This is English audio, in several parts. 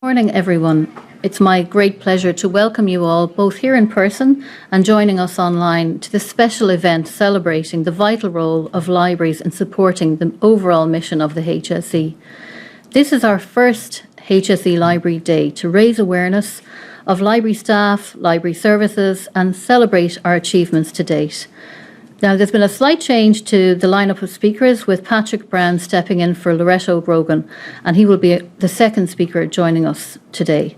Good morning, everyone. It's my great pleasure to welcome you all, both here in person and joining us online, to this special event celebrating the vital role of libraries in supporting the overall mission of the HSE. This is our first HSE Library Day to raise awareness of library staff, library services, and celebrate our achievements to date. Now, there's been a slight change to the lineup of speakers, with Patrick Browne stepping in for Loretto Brogan, and he will be the second speaker joining us today.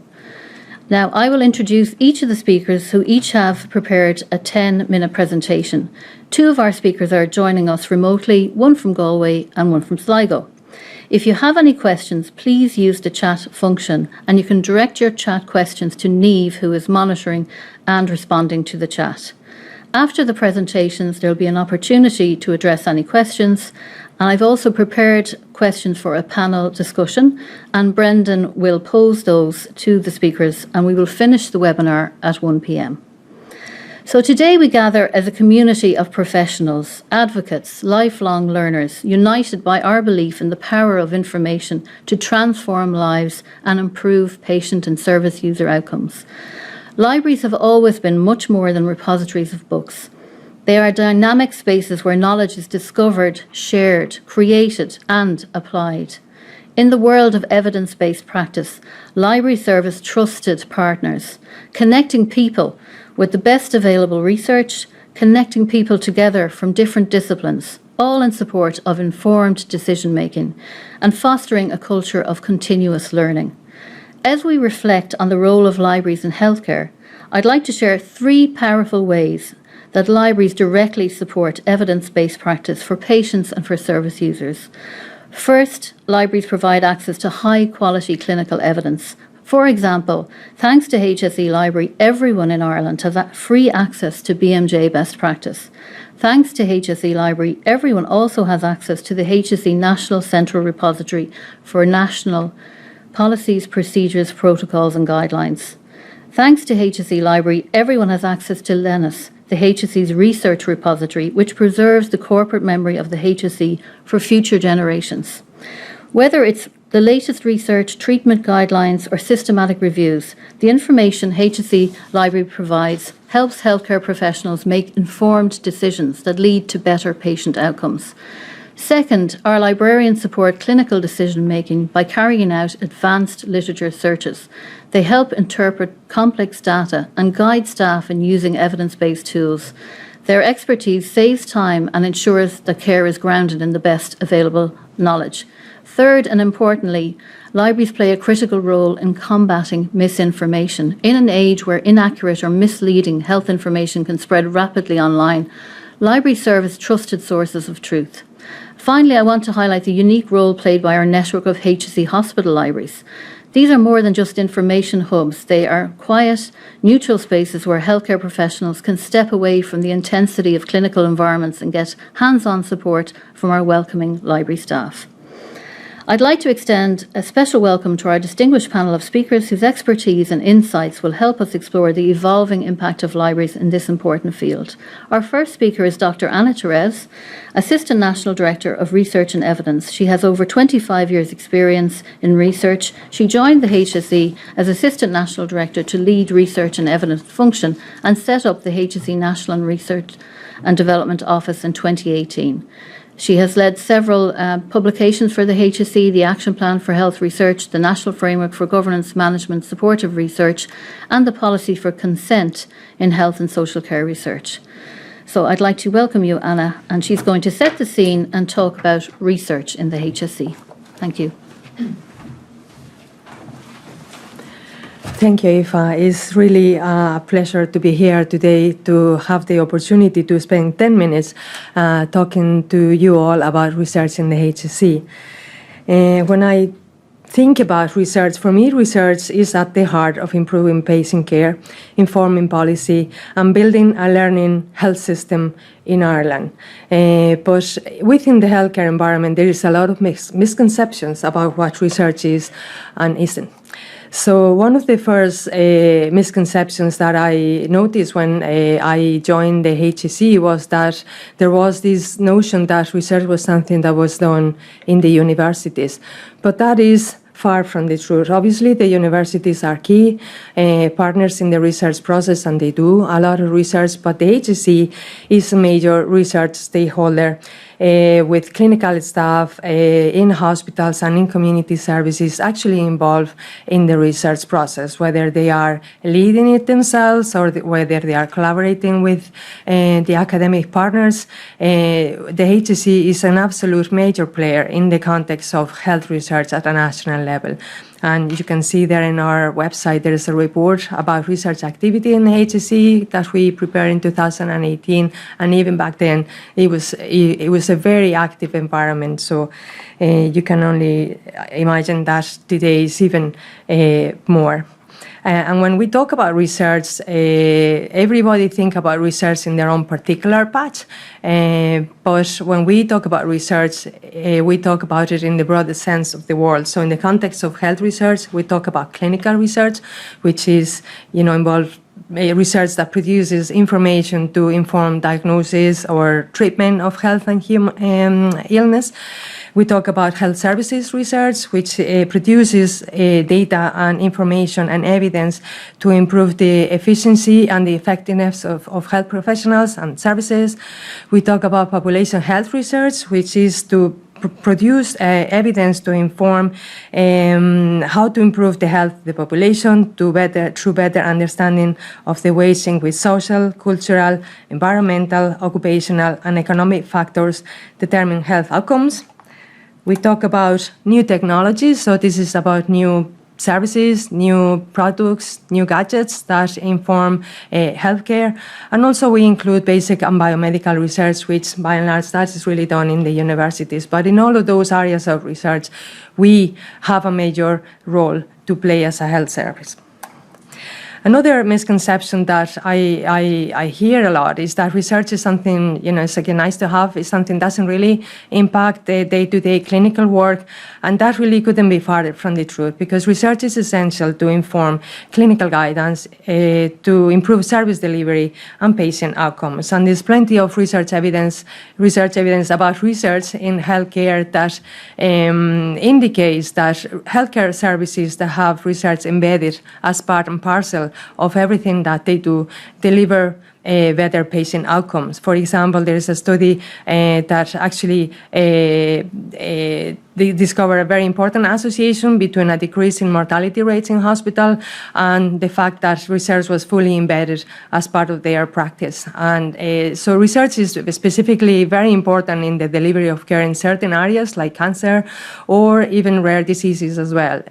Now, I will introduce each of the speakers, who each have prepared a 10-minute presentation. Two of our speakers are joining us remotely, one from Galway and one from Sligo. If you have any questions, please use the chat function, and you can direct your chat questions to Niamh, who is monitoring and responding to the chat. After the presentations, there will be an opportunity to address any questions, and I've also prepared questions for a panel discussion, and Brendan will pose those to the speakers, and we will finish the webinar at 1 p.m. So today we gather as a community of professionals, advocates, lifelong learners, united by our belief in the power of information to transform lives and improve patient and service user outcomes. Libraries have always been much more than repositories of books. They are dynamic spaces where knowledge is discovered, shared, created, and applied. In the world of evidence-based practice, libraries serve as trusted partners, connecting people with the best available research, connecting people together from different disciplines, all in support of informed decision-making, and fostering a culture of continuous learning. As we reflect on the role of libraries in healthcare, I'd like to share 3 powerful ways that libraries directly support evidence-based practice for patients and for service users. First, libraries provide access to high-quality clinical evidence. For example, thanks to HSE Library, everyone in Ireland has free access to BMJ best practice. Thanks to HSE Library, everyone also has access to the HSE National Central Repository for national policies, procedures, protocols and guidelines. Thanks to HSE Library, everyone has access to Lenus, the HSE's research repository, which preserves the corporate memory of the HSE for future generations. Whether it's the latest research, treatment guidelines or systematic reviews, the information HSE Library provides helps healthcare professionals make informed decisions that lead to better patient outcomes. Second, our librarians support clinical decision-making by carrying out advanced literature searches. They help interpret complex data and guide staff in using evidence-based tools. Their expertise saves time and ensures that care is grounded in the best available knowledge. Third, and importantly, libraries play a critical role in combating misinformation. In an age where inaccurate or misleading health information can spread rapidly online, libraries serve as trusted sources of truth. Finally, I want to highlight the unique role played by our network of HSE hospital libraries. These are more than just information hubs. They are quiet, neutral spaces where healthcare professionals can step away from the intensity of clinical environments and get hands-on support from our welcoming library staff. I'd like to extend a special welcome to our distinguished panel of speakers whose expertise and insights will help us explore the evolving impact of libraries in this important field. Our first speaker is Dr. Anna Terres, Assistant National Director of Research and Evidence. She has over 25 years' experience in research. She joined the HSE as Assistant National Director to lead research and evidence function and set up the HSE National Research and Development Office in 2018. She has led several publications for the HSE, the Action Plan for Health Research, the National Framework for Governance Management Supportive Research, and the Policy for Consent in Health and Social Care Research. So I'd like to welcome you, Anna, and she's going to set the scene and talk about research in the HSE. Thank you. Thank you, Aoife. It's really a pleasure to be here today to have the opportunity to spend 10 minutes talking to you all about research in the HSE. When I think about research, for me, research is at the heart of improving patient care, informing policy, and building a learning health system in Ireland. But within the healthcare environment, there is a lot of misconceptions about what research is and isn't. So one of the first misconceptions that I noticed when I joined the HSE was that there was this notion that research was something that was done in the universities. But that is far from the truth. Obviously, the universities are key partners in the research process, and they do a lot of research, but the HSC is a major research stakeholder with clinical staff in hospitals and in community services actually involved in the research process, whether they are leading it themselves or whether they are collaborating with the academic partners. The HSC is an absolute major player in the context of health research at a national level. And you can see there in our website, there is a report about research activity in the HSC that we prepared in 2018. And even back then, it was a very active environment. So you can only imagine that today is even more. And when we talk about research, everybody think about research in their own particular patch. But when we talk about research, we talk about it in the broadest sense of the word. So in the context of health research, we talk about clinical research, which is, involved research that produces information to inform diagnosis or treatment of health and illness. We talk about health services research, which produces data and information and evidence to improve the efficiency and the effectiveness of health professionals and services. We talk about population health research, which is to produce evidence to inform how to improve the health of the population through better understanding of the ways in which social, cultural, environmental, occupational, and economic factors determine health outcomes. We talk about new technologies, so this is about new services, new products, new gadgets that inform healthcare. And also we include basic and biomedical research, which by and large that is really done in the universities. But in all of those areas of research, we have a major role to play as a health service. Another misconception that I hear a lot is that research is something, it's again nice to have, is something that doesn't really impact the day-to-day clinical work, and that really couldn't be farther from the truth, because research is essential to inform clinical guidance, to improve service delivery and patient outcomes. And there's plenty of research evidence about research in healthcare that indicates that healthcare services that have research embedded as part and parcel of everything that they do deliver better patient outcomes. For example, there is a study that actually they discovered a very important association between a decrease in mortality rates in hospital and the fact that research was fully embedded as part of their practice. And so research is specifically very important in the delivery of care in certain areas like cancer or even rare diseases as well.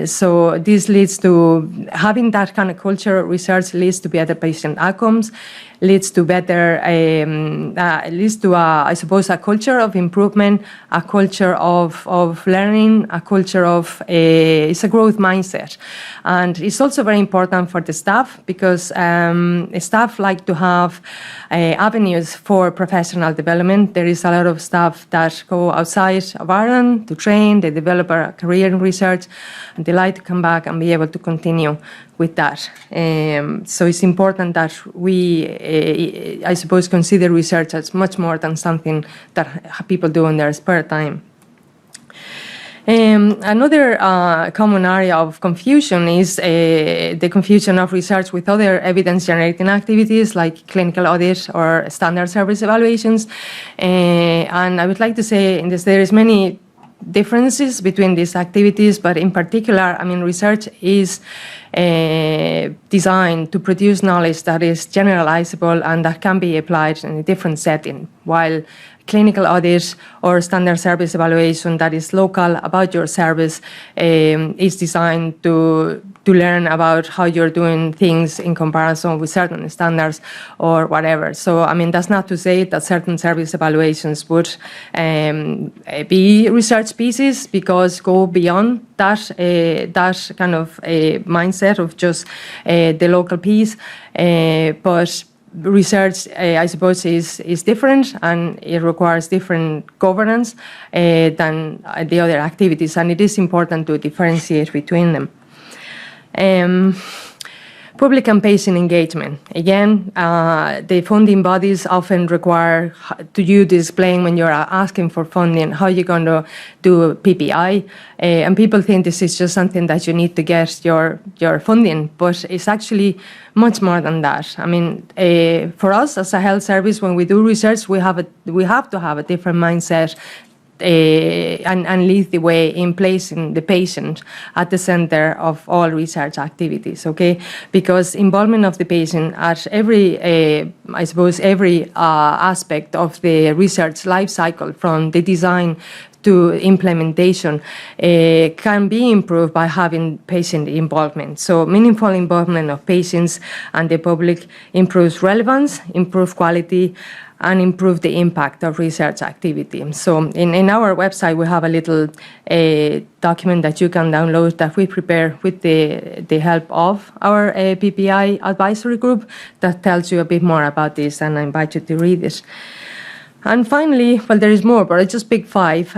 So this leads to having that kind of culture. Research leads to better patient outcomes, leads to better, leads to, I suppose, a culture of improvement, a culture of learning, a culture of, it's a growth mindset. And it's also very important for the staff because staff like to have avenues for professional development. There is a lot of staff that go outside of Ireland to train, they develop a career in research, and they like to come back and be able to continue with that. So it's important that we, I suppose, consider research as much more than something that people do in their spare time. Another common area of confusion is the confusion of research with other evidence-generating activities like clinical audit or standard service evaluations. And I would like to say there is many differences between these activities, but in particular, I mean, research is designed to produce knowledge that is generalizable and that can be applied in a different setting, while clinical audit or standard service evaluation that is local about your service is designed to learn about how you're doing things in comparison with certain standards or whatever. So, I mean, that's not to say that certain service evaluations would be research pieces because go beyond that kind of mindset of just the local piece, but research, I suppose, is different and it requires different governance than the other Public and patient engagement. Again, the funding bodies often require to you to explain when you're asking for funding how you're going to do PPI, and people think this is just something that you need to get your funding, but it's actually much more than that. I mean, for us as a health service, when we do research, we have to have a different mindset. And lead the way in placing the patient at the center of all research activities, okay? Because involvement of the patient at every, I suppose, every aspect of the research life cycle, from the design to implementation, can be improved by having patient involvement. So meaningful involvement of patients and the public improves relevance, improves quality, and improve the impact of research activity. So in our website, we have a little document that you can download that we prepare with the help of our PPI advisory group that tells you a bit more about this, and I invite you to read it. And finally, well, there is more, but I just picked 5.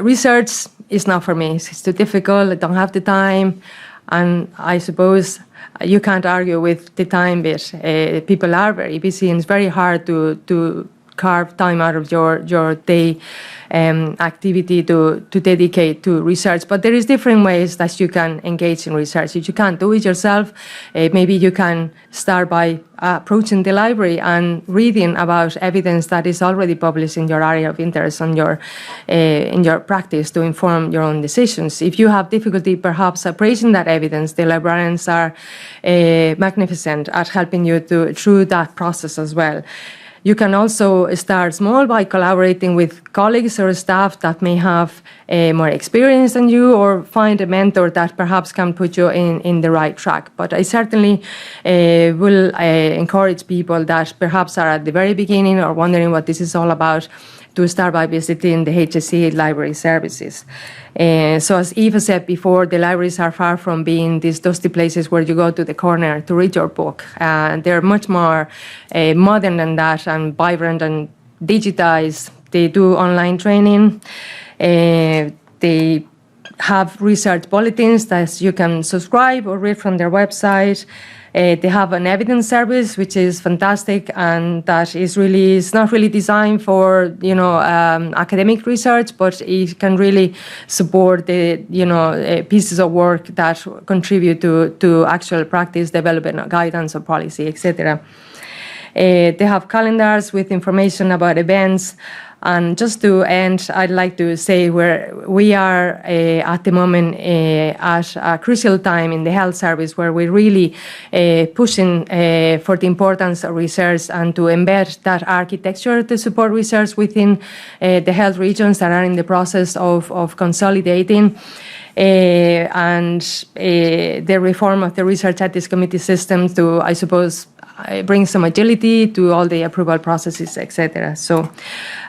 Research is not for me. It's too difficult. I don't have the time. And I suppose you can't argue with the time bit. People are very busy, and it's very hard to carve time out of your day activity to dedicate to research. But there is different ways that you can engage in research. If you can't do it yourself, maybe you can start by approaching the library and reading about evidence that is already published in your area of interest on in your practice to inform your own decisions. If you have difficulty perhaps appraising that evidence, the librarians are magnificent at helping you through that process as well. You can also start small by collaborating with colleagues or staff that may have more experience than you, or find a mentor that perhaps can put you in the right track. But I certainly will encourage people that perhaps are at the very beginning or wondering what this is all about to start by visiting the HSC library services. So as Aoife said before, the libraries are far from being these dusty places where you go to the corner to read your book. They're much more modern than that, and vibrant and digitized. They do online training. They have research bulletins that you can subscribe or read from their website. They have an evidence service, which is fantastic, and that is not really designed for academic research, but it can really support the pieces of work that contribute to actual practice development, guidance, or policy, etc. They have calendars with information about events. And just to end, I'd like to say we are at the moment at a crucial time in the health service, where we're really pushing for the importance of research and to embed that architecture to support research within the health regions that are in the process of consolidating. And the reform of the Research Ethics Committee system to, I suppose, bring some agility to all the approval processes, etc. So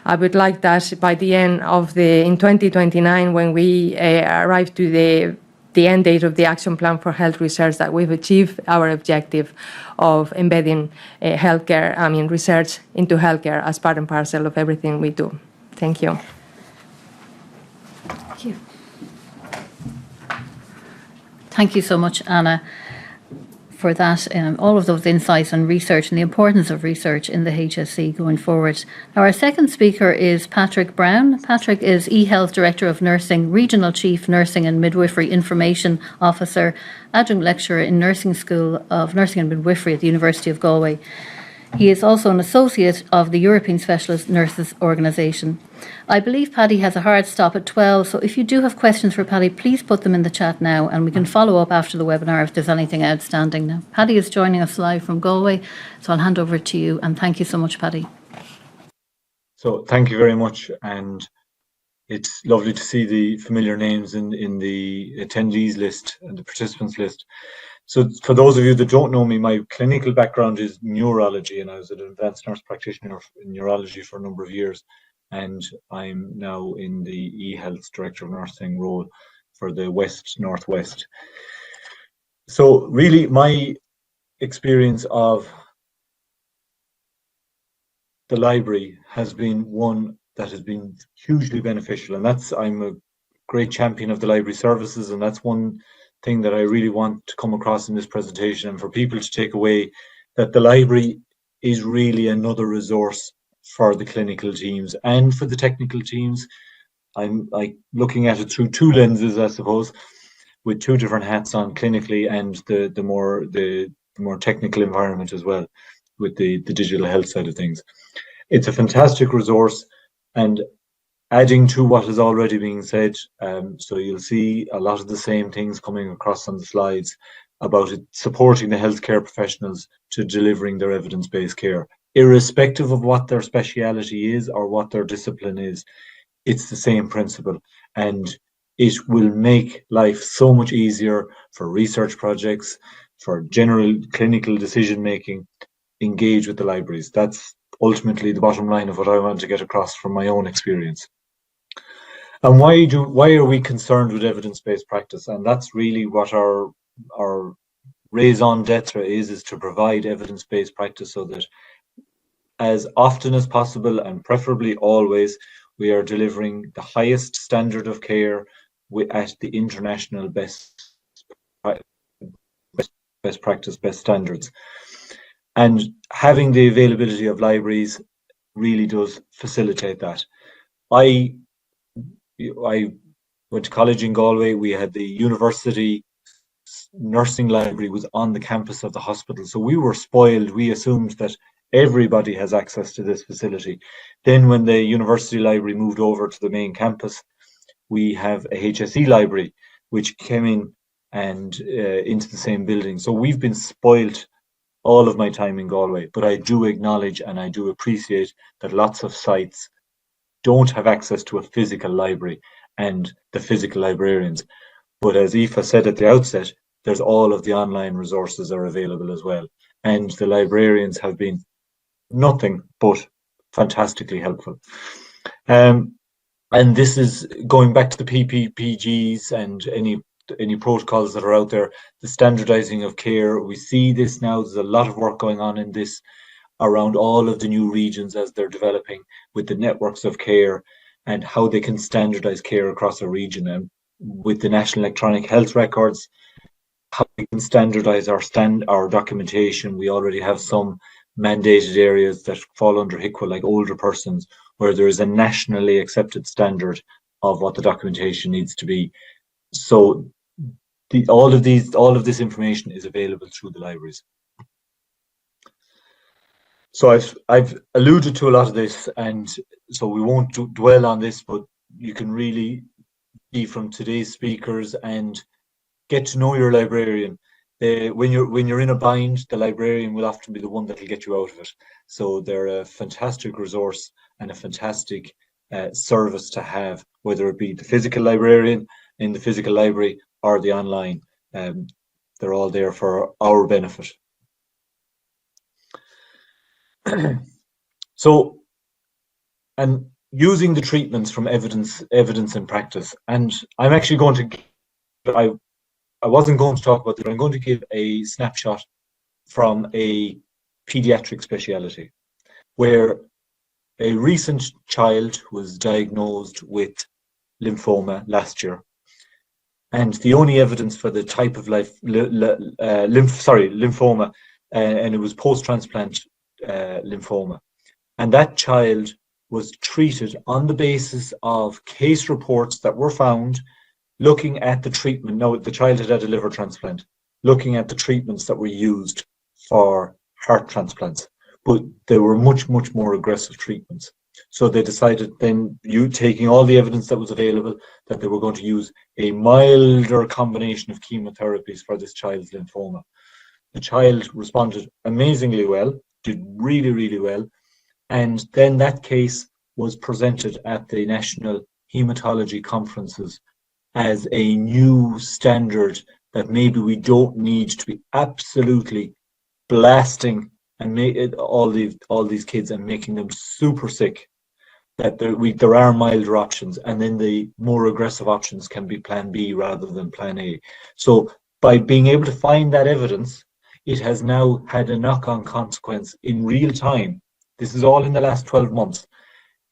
I would like that by the end of in 2029, when we arrive to the end date of the action plan for health research, that we've achieved our objective of embedding research into healthcare as part and parcel of everything we do. Thank you. Thank you. Thank you so much, Anna, for that, all of those insights on research and the importance of research in the HSC going forward. Now, our second speaker is Patrick Browne. Patrick is eHealth Director of Nursing, Regional Chief Nursing and Midwifery Information Officer, Adjunct Lecturer in Nursing School of Nursing and Midwifery at the University of Galway. He is also an associate of the European Specialist Nurses Organisation. I believe Paddy has a hard stop at 12, so if you do have questions for Paddy, please put them in the chat now, and we can follow up after the webinar if there's anything outstanding. Now, Paddy is joining us live from Galway, so I'll hand over to you, and thank you so much, Paddy. So thank you very much, and it's lovely to see the familiar names in the attendees list and the participants list. So for those of you that don't know me, my clinical background is neurology, and I was an advanced nurse practitioner in neurology for a number of years. And I'm now in the eHealth Director of Nursing role for the West Northwest. So really my experience of the library has been one that has been hugely beneficial, and I'm a great champion of the library services, and that's one thing that I really want to come across in this presentation, and for people to take away, that the library is really another resource for the clinical teams and for the technical teams. I'm like looking at it through two lenses, I suppose, with two different hats on, clinically and the more technical environment as well, with the digital health side of things. It's a fantastic resource, and adding to what is already being said, so you'll see a lot of the same things coming across on the slides about it supporting the healthcare professionals to delivering their evidence-based care, irrespective of what their speciality is or what their discipline is. It's the same principle, and it will make life so much easier for research projects, for general clinical decision making. Engage with the libraries. That's ultimately the bottom line of what I want to get across from my own experience. And why are we concerned with evidence-based practice? And that's really what our raison d'etre is to provide evidence-based practice, so that as often as possible, and preferably always, we are delivering the highest standard of care at the international best practice, best standards. And having the availability of libraries really does facilitate that. I went to college in Galway. We had the university nursing library was on the campus of the hospital. So we were spoiled. We assumed that everybody has access to this facility. Then when the university library moved over to the main campus, we have a HSE library, which came in and into the same building. So we've been spoiled all of my time in Galway, but I do acknowledge and I do appreciate that lots of sites don't have access to a physical library and the physical librarians. But as Aoife said at the outset, there's all of the online resources are available as well. And the librarians have been nothing but fantastically helpful. And this is going back to the PPPGs and any protocols that are out there, the standardizing of care. We see this now. There's a lot of work going on in this around all of the new regions as they're developing with the networks of care and how they can standardize care across a region. And with the National Electronic Health Records, how we can standardize our documentation. We already have some mandated areas that fall under HICWA, like older persons, where there is a nationally accepted standard of what the documentation needs to be. So all of this information is available through the libraries. So I've alluded to a lot of this, and so we won't dwell on this, but you can really see from today's speakers and get to know your librarian. When you're in a bind, the librarian will often be the one that will get you out of it. So they're a fantastic resource and a fantastic service to have, whether it be the physical librarian in the physical library or the online. They're all there for our benefit. So, and using the treatments from evidence and practice, and I'm actually going to, I wasn't going to talk about it, but I'm going to give a snapshot from a pediatric speciality, where a recent child was diagnosed with lymphoma last year. And the only evidence for the type of lymphoma, and it was post-transplant lymphoma. And that child was treated on the basis of case reports that were found, looking at the treatment. Now, the child had had a liver transplant, looking at the treatments that were used for heart transplants, but they were much, much more aggressive treatments. So they decided then, taking all the evidence that was available, that they were going to use a milder combination of chemotherapies for this child's lymphoma. The child responded amazingly well, did really, really well. And then that case was presented at the National Hematology Conferences as a new standard, that maybe we don't need to be absolutely blasting and make it all these kids and making them super sick, that there are milder options, and then the more aggressive options can be plan B rather than plan A. So by being able to find that evidence, it has now had a knock-on consequence in real time. This is all in the last 12 months,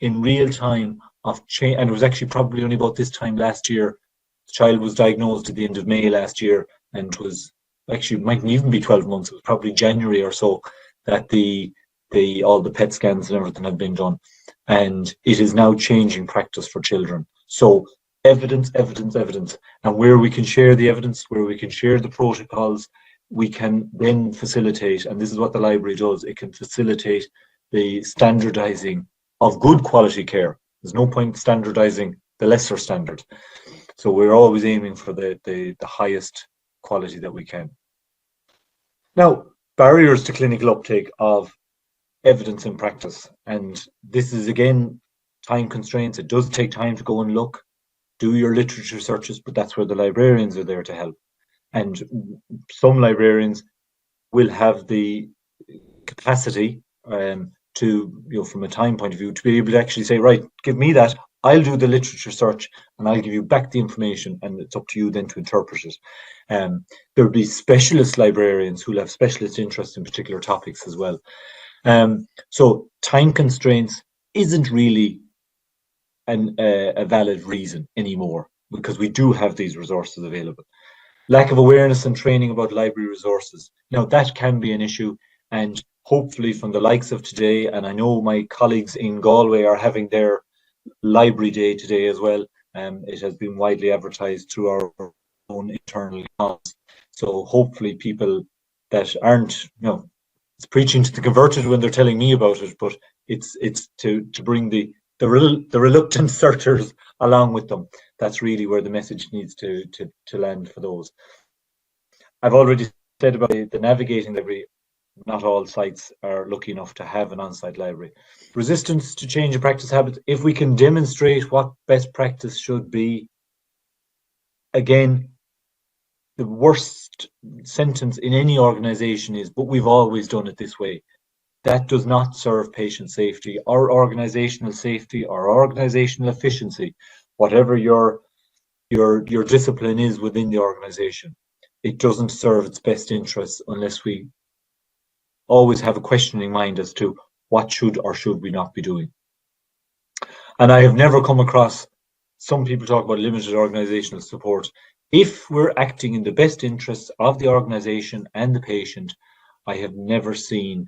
in real time of change. And it was actually probably only about this time last year, The child was diagnosed at the end of May last year, and was actually, mightn't even be 12 months. It was probably January or so that all the PET scans and everything have been done, and it is now changing practice for children. So evidence, evidence, evidence, and where we can share the evidence, where we can share the protocols, we can then facilitate, and this is what the library does, it can facilitate the standardizing of good quality care. There's no point standardizing the lesser standard. So we're always aiming for the highest quality that we can. Now, barriers to clinical uptake of evidence in practice, and this is again time constraints. It does take time to go and look, do your literature searches, but that's where the librarians are there to help. And some librarians will have the capacity to, from a time point of view, to be able to actually say, right, give me that, I'll do the literature search and I'll give you back the information, and it's up to you then to interpret it. There'll be specialist librarians who'll have specialist interest in particular topics as well. So time constraints isn't really a valid reason anymore, because we do have these resources available. Lack of awareness and training about library resources. Now, that can be an issue, and hopefully from the likes of today, and I know my colleagues in Galway are having their library day today as well. It has been widely advertised through our own internal accounts. So hopefully people that aren't, it's preaching to the converted when they're telling me about it, but it's to bring the reluctant searchers along with them. That's really where the message needs to land for those. I've already said about the navigating library. Not all sites are lucky enough to have an on-site library. Resistance to change in practice habits. If we can demonstrate what best practice should be, again, the worst sentence in any organization is, but we've always done it this way. That does not serve patient safety or organizational safety or organizational efficiency, whatever your discipline is within the organization. It doesn't serve its best interests unless we always have a questioning mind as to what should or should we not be doing. And I have never come across, some people talk about limited organizational support. If we're acting in the best interests of the organization and the patient, I have never seen,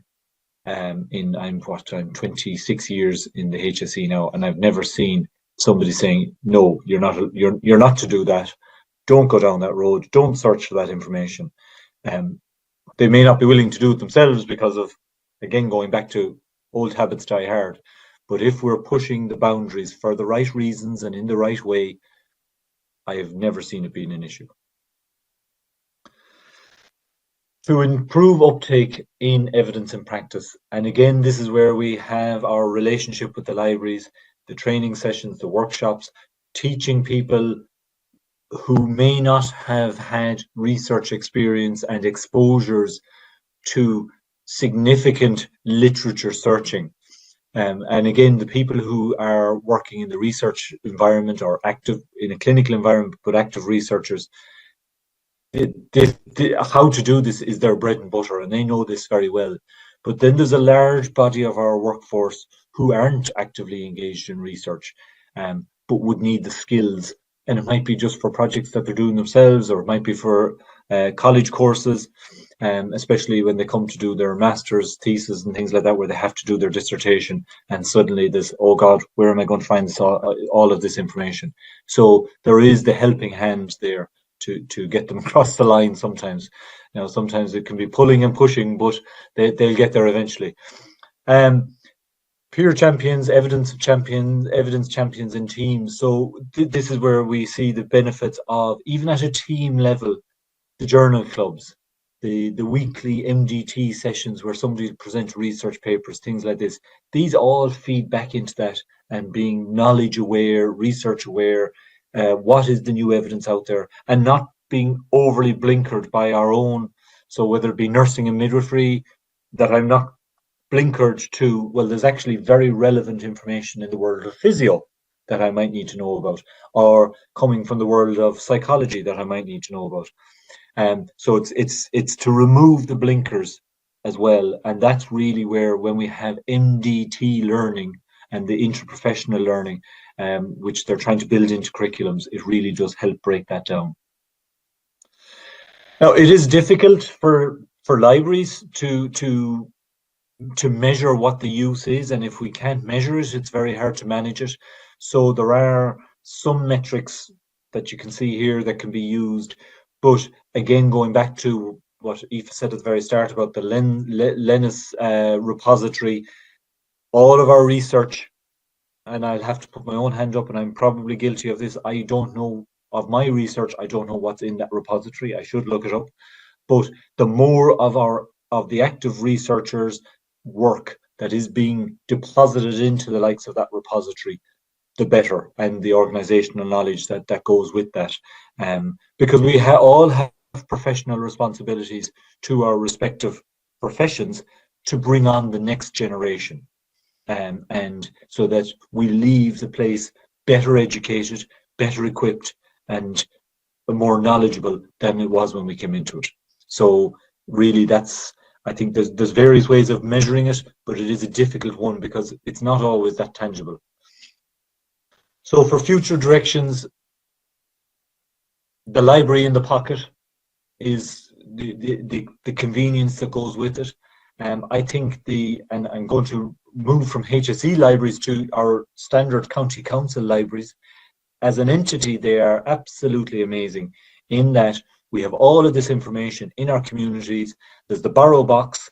I'm 26 years in the HSE now, and I've never seen somebody saying, no, you're not to do that. Don't go down that road. Don't search for that information. They may not be willing to do it themselves because of, again, going back to old habits die hard. But if we're pushing the boundaries for the right reasons and in the right way, I have never seen it being an issue. To improve uptake in evidence and practice, and again, this is where we have our relationship with the libraries, the training sessions, the workshops, teaching people who may not have had research experience and exposures to significant literature searching. And again, the people who are working in the research environment or active in a clinical environment, but active researchers, how to do this is their bread and butter, and they know this very well. But then there's a large body of our workforce who aren't actively engaged in research, but would need the skills. And it might be just for projects that they're doing themselves, or it might be for college courses, especially when they come to do their master's thesis and things like that, where they have to do their dissertation, and suddenly there's, oh God, where am I going to find this, all of this information? So there is the helping hand there to get them across the line sometimes. Sometimes it can be pulling and pushing, but they'll get there eventually. Peer champions, evidence champions in teams. So this is where we see the benefits of, even at a team level, the journal clubs, the weekly MDT sessions where somebody presents research papers, things like this. These all feed back into that, and being knowledge aware, research aware, what is the new evidence out there, and not being overly blinkered by our own. So whether it be nursing and midwifery, that I'm not blinkered to, well, there's actually very relevant information in the world of physio that I might need to know about, or coming from the world of psychology that I might need to know about. So it's to remove the blinkers as well, and that's really where, when we have MDT learning and the interprofessional learning, which they're trying to build into curriculums, it really does help break that down. Now, it is difficult for libraries to measure what the use is, and if we can't measure it, it's very hard to manage it. So there are some metrics that you can see here that can be used, but again, going back to what Aoife said at the very start about the Linus repository, all of our research, and I'll have to put my own hand up, and I'm probably guilty of this, I don't know of my research, I don't know what's in that repository. I should look it up. But the more of the active researchers' work that is being deposited into the likes of that repository, the better, and the organizational knowledge that goes with that. Because we all have professional responsibilities to our respective professions to bring on the next generation. And so that we leave the place better educated, better equipped, and more knowledgeable than it was when we came into it. So really, I think there's various ways of measuring it, but it is a difficult one because it's not always that tangible. So for future directions, the library in the pocket is the convenience that goes with it. I think and I'm going to move from HSE libraries to our standard county council libraries. As an entity, they are absolutely amazing in that we have all of this information in our communities. There's the borrow box.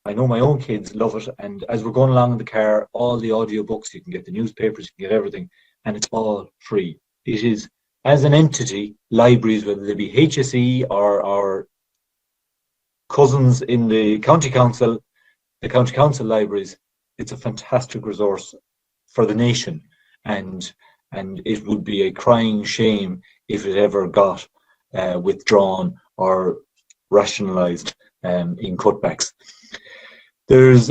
I know my own kids love it. And as we're going along in the car, all the audiobooks, you can get the newspapers, you can get everything, and it's all free. It is, as an entity, libraries, whether they be HSE or our cousins in the county council libraries, it's a fantastic resource for the nation. And it would be a crying shame if it ever got withdrawn or rationalized in cutbacks. There's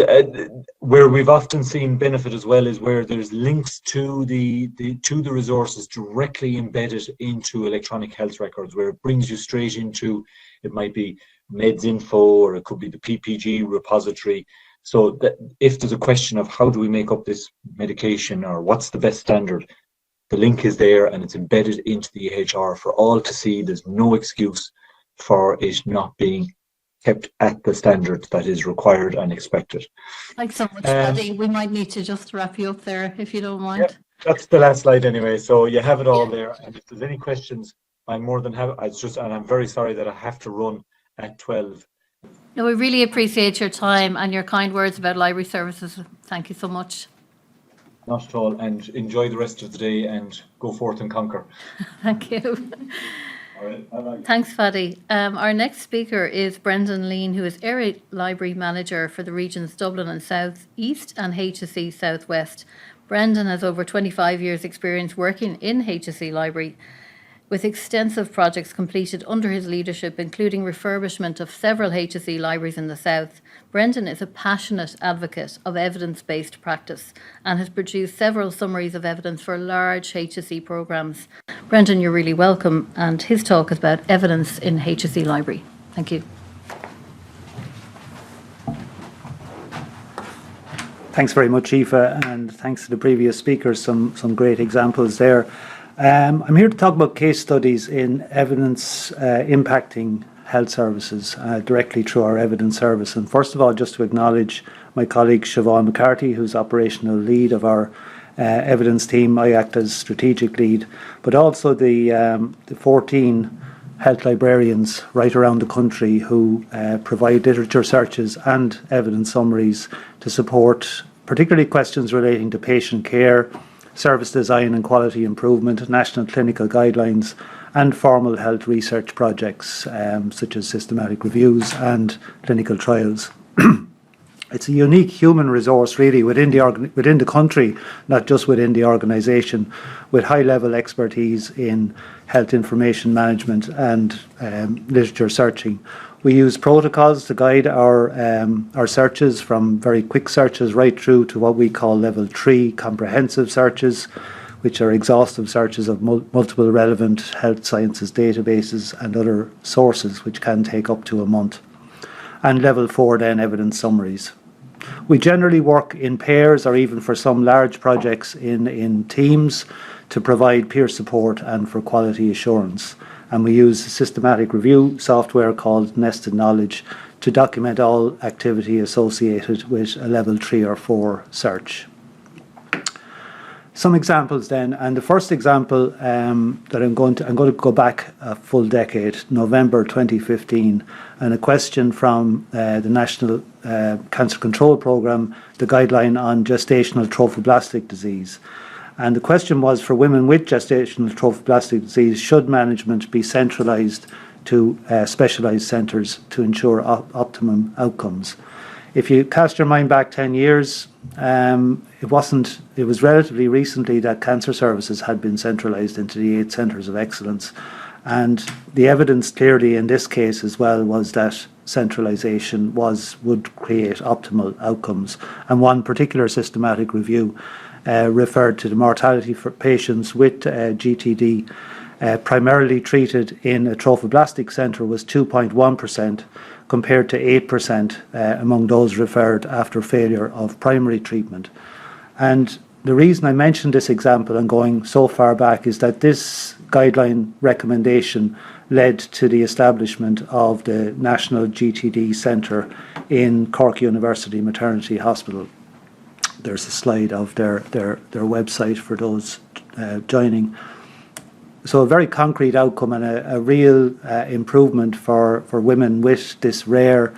where we've often seen benefit as well is where there's links to the resources directly embedded into electronic health records, where it brings you straight into, it might be Meds Info, or it could be the PPG repository. So that if there's a question of how do we make up this medication or what's the best standard, the link is there and it's embedded into the EHR for all to see. There's no excuse for it not being kept at the standard that is required and expected. Thanks so much, Paddy. We might need to just wrap you up there if you don't mind. Yeah, that's the last slide anyway, so you have it all there. And if there's any questions, I'm more than happy. And I'm very sorry that I have to run at 12. No, we really appreciate your time and your kind words about library services. Thank you so much. Not at all, and enjoy the rest of the day and go forth and conquer. Thank you. All right, bye-bye. Thanks, Paddy. Our next speaker is Leen, who is Area Library Manager for the regions Dublin and South East and HSE South West. Brendan has over 25 years' experience working in HSE Library, with extensive projects completed under his leadership, including refurbishment of several HSE libraries in the South. Brendan is a passionate advocate of evidence-based practice and has produced several summaries of evidence for large HSE programmes. Brendan, you're really welcome, and his talk is about evidence in HSE Library. Thank you. Thanks very much, Aoife, and thanks to the previous speakers, some great examples there. I'm here to talk about case studies in evidence impacting health services directly through our evidence service. And first of all, just to acknowledge my colleague Siobhan McCarthy, who's operational lead of our evidence team. I act as strategic lead, but also the 14 health librarians right around the country who provide literature searches and evidence summaries to support particularly questions relating to patient care, service design and quality improvement, national clinical guidelines, and formal health research projects such as systematic reviews and clinical trials. It's a unique human resource really within the country, not just within the organisation, with high-level expertise in health information management and literature searching. We use protocols to guide our searches, from very quick searches right through to what we call level 3 comprehensive searches, which are exhaustive searches of multiple relevant health sciences databases and other sources, which can take up to a month. And level 4 then evidence summaries. We generally work in pairs or even for some large projects in teams to provide peer support and for quality assurance. And we use a systematic review software called Nested Knowledge to document all activity associated with a level 3 or 4 search. Some examples then, and the first example that I'm going to go back a full decade, November 2015, and a question from the National Cancer Control Programme, the guideline on gestational trophoblastic disease. And the question was, for women with gestational trophoblastic disease, should management be centralised to specialised centres to ensure optimum outcomes? If you cast your mind back 10 years, it was relatively recently that cancer services had been centralised into the 8 centres of excellence. And the evidence clearly in this case as well was that centralisation would create optimal outcomes. And one particular systematic review referred to the mortality for patients with GTD primarily treated in a trophoblastic centre was 2.1%, compared to 8% among those referred after failure of primary treatment. And the reason I mentioned this example and going so far back is that this guideline recommendation led to the establishment of the National GTD Centre in Cork University Maternity Hospital. There's a slide of their website for those joining. So a very concrete outcome and a real improvement for women with this rare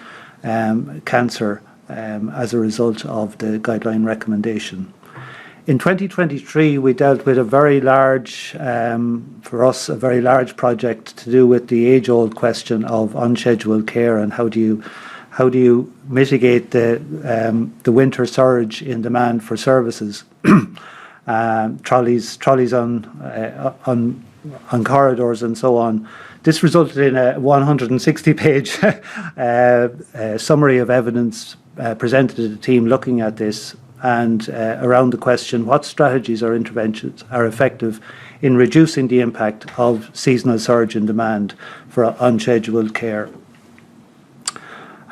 cancer as a result of the guideline recommendation. In 2023, we dealt with a very large, for us, a very large project to do with the age-old question of unscheduled care and how do you mitigate the winter surge in demand for services. Trolleys on corridors and so on. This resulted in a 160-page summary of evidence presented to the team looking at this and around the question, what strategies or interventions are effective in reducing the impact of seasonal surge in demand for unscheduled care.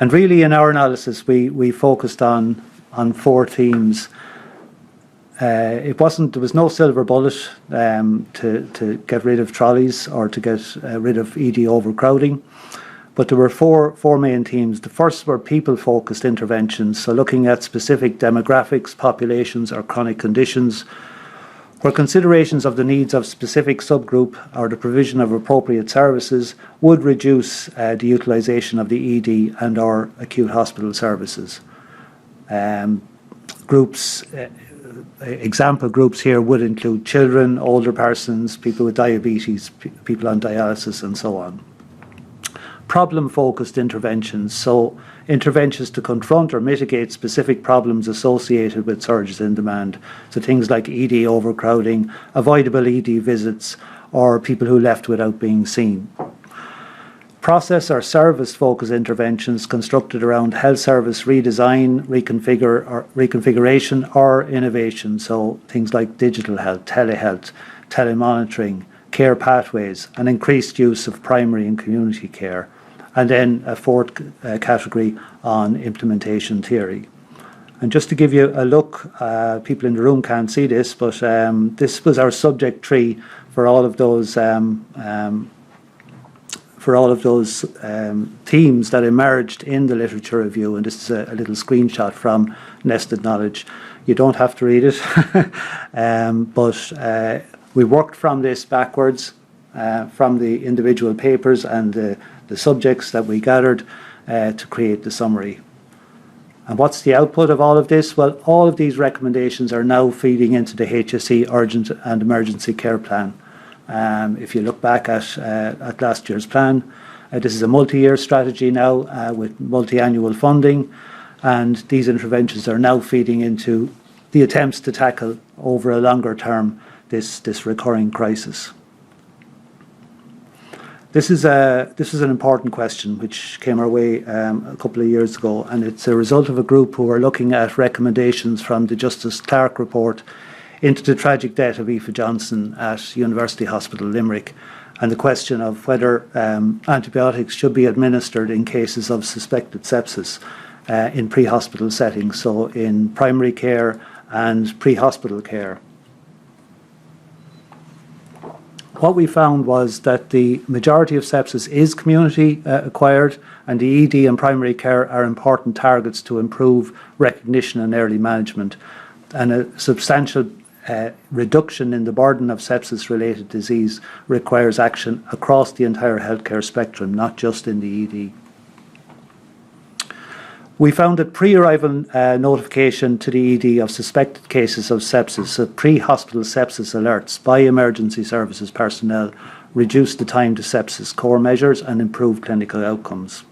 And really in our analysis, we focused on 4 themes. There was no silver bullet to get rid of trolleys or to get rid of ED overcrowding, but there were four main themes. The first were people-focused interventions, so looking at specific demographics, populations or chronic conditions, where considerations of the needs of specific subgroup or the provision of appropriate services would reduce the utilisation of the ED and or acute hospital services. Example groups here would include children, older persons, people with diabetes, people on dialysis and so on. Problem-focused interventions, so interventions to confront or mitigate specific problems associated with surges in demand. So things like ED overcrowding, avoidable ED visits, or people who left without being seen. Process or service-focused interventions constructed around health service redesign, reconfiguration or innovation, so things like digital health, telehealth, telemonitoring, care pathways, and increased use of primary and community care. And then a fourth category on implementation theory. And just to give you a look, people in the room can't see this, but this was our subject tree for all of those themes that emerged in the literature review, and this is a little screenshot from Nested Knowledge. You don't have to read it, but we worked from this backwards, from the individual papers and the subjects that we gathered to create the summary. And what's the output of all of this? Well, all of these recommendations are now feeding into the HSE Urgent and Emergency Care Plan. If you look back at last year's plan, this is a multi-year strategy now with multi-annual funding, and these interventions are now feeding into the attempts to tackle over a longer term this recurring crisis. This is an important question which came our way a couple of years ago, and it's a result of a group who are looking at recommendations from the Justice Clarke report into the tragic death of Aoife Johnson at University Hospital Limerick, and the question of whether antibiotics should be administered in cases of suspected sepsis. in pre-hospital settings, so in primary care and pre-hospital care. What we found was that the majority of sepsis is community acquired, and the ED and primary care are important targets to improve recognition and early management, and a substantial reduction in the burden of sepsis-related disease requires action across the entire healthcare spectrum, not just in the ED. We found that pre-arrival notification to the ED of suspected cases of sepsis, so pre-hospital sepsis alerts by emergency services personnel, reduced the time to sepsis core measures and improved clinical outcomes.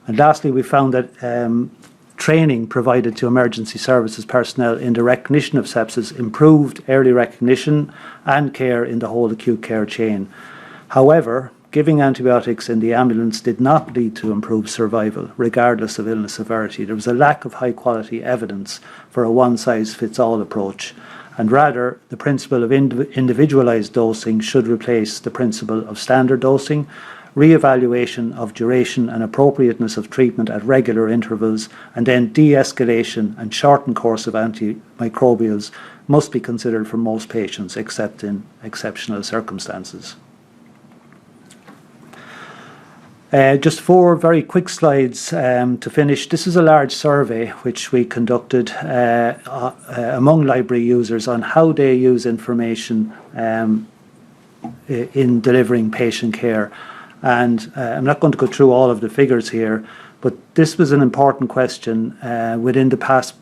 And lastly, we found that training provided to emergency services personnel in the recognition of sepsis improved early recognition and care in the whole acute care chain. However, giving antibiotics in the ambulance did not lead to improved survival, regardless of illness severity. There was a lack of high-quality evidence for a one-size-fits-all approach, and rather, the principle of individualised dosing should replace the principle of standard dosing. Re-evaluation of duration and appropriateness of treatment at regular intervals, and then de-escalation and shortened course of antimicrobials must be considered for most patients, except in exceptional circumstances. Just 4 very quick slides to finish. This is a large survey which we conducted among library users on how they use information in delivering patient care. And I'm not going to go through all of the figures here, but this was an important question. Within the past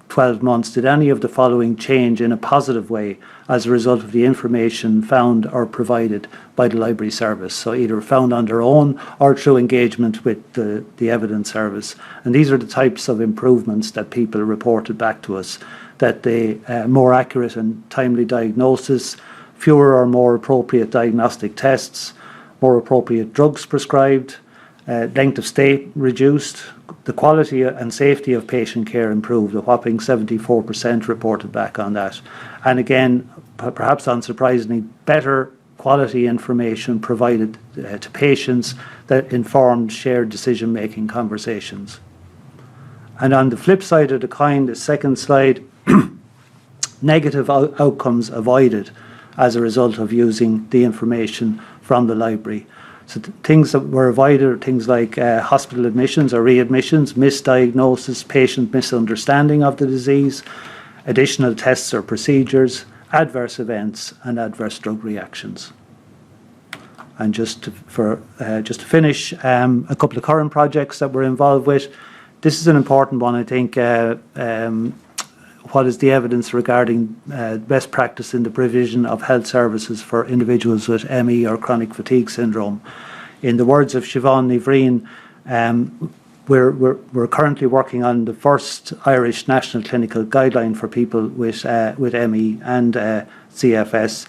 12 months, did any of the following change in a positive way as a result of the information found or provided by the library service? So either found on their own or through engagement with the evidence service. And these are the types of improvements that people reported back to us, that they more accurate and timely diagnosis, fewer or more appropriate diagnostic tests, more appropriate drugs prescribed, length of stay reduced, the quality and safety of patient care improved. A whopping 74% reported back on that. And again, perhaps unsurprisingly, better quality information provided to patients that informed shared decision-making conversations. And on the flip side of the coin, the second slide, negative outcomes avoided as a result of using the information from the library. So things that were avoided are things like hospital admissions or readmissions, misdiagnosis, patient misunderstanding of the disease, additional tests or procedures, adverse events, and adverse drug reactions. And just to finish, a couple of current projects that we're involved with. This is an important one, I think. What is the evidence regarding best practice in the provision of health services for individuals with ME or chronic fatigue syndrome? In the words of Siobhan Nivreen, we're currently working on the first Irish national clinical guideline for people with ME and CFS.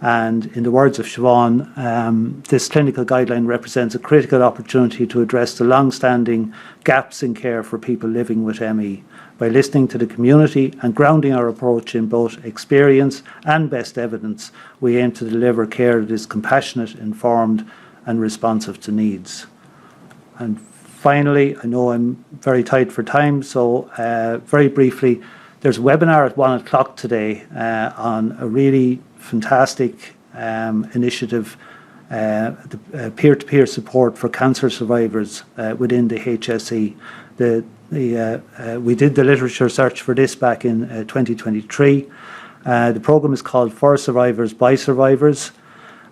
And in the words of Siobhan, this clinical guideline represents a critical opportunity to address the long-standing gaps in care for people living with ME. By listening to the community and grounding our approach in both experience and best evidence, we aim to deliver care that is compassionate, informed, and responsive to needs. And finally, I know I'm very tight for time, so very briefly, there's a webinar at 1 o'clock today on a really fantastic initiative, the peer-to-peer support for cancer survivors within the HSE. We did the literature search for this back in 2023. The programme is called For Survivors by Survivors,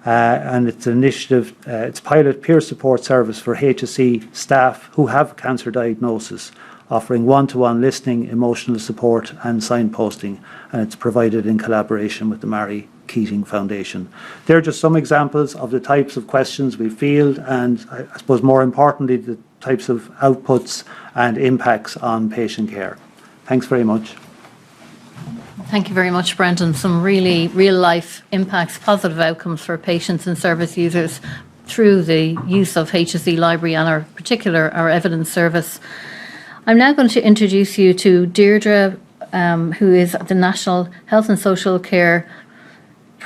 and it's an initiative, it's a pilot peer support service for HSE staff who have cancer diagnosis, offering one-to-one listening, emotional support and signposting, and it's provided in collaboration with the Mary Keating Foundation. They're just some examples of the types of questions we field, and I suppose more importantly, the types of outputs and impacts on patient care. Thanks very much. Thank you very much, Brendan. Some really real-life impacts, positive outcomes for patients and service users through the use of HSE Library and our evidence service. I'm now going to introduce you to Deirdre, who is the National Health and Social Care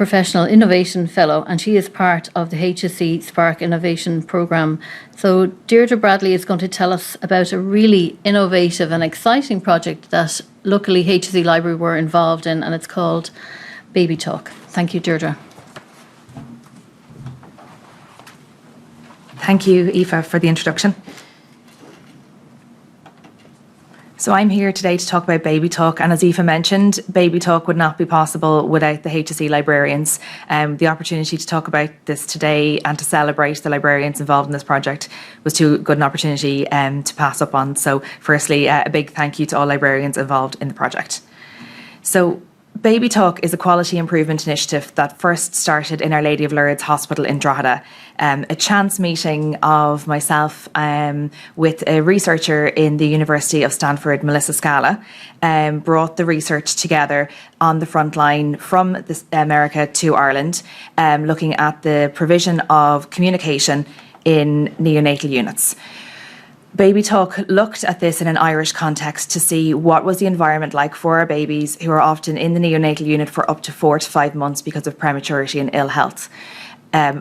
Professional Innovation Fellow, and she is part of the HSC Spark Innovation Programme. So Deirdre Bradley is going to tell us about a really innovative and exciting project that luckily HSC Library were involved in, and it's called Babytalk. Thank you, Deirdre. Thank you, Aoife, for the introduction. So I'm here today to talk about Babytalk, and as Aoife mentioned, Babytalk would not be possible without the HSC librarians. The opportunity to talk about this today and to celebrate the librarians involved in this project was too good an opportunity to pass up on. So firstly, a big thank you to all librarians involved in the project. So Babytalk is a quality improvement initiative that first started in Our Lady of Lourdes Hospital in Drogheda. A chance meeting of myself with a researcher in the University of Stanford, Melissa Scala, brought the research together on the Frontline from America to Ireland, looking at the provision of communication in neonatal units. Babytalk looked at this in an Irish context to see what was the environment like for our babies who are often in the neonatal unit for up to 4 to 5 months because of prematurity and ill health.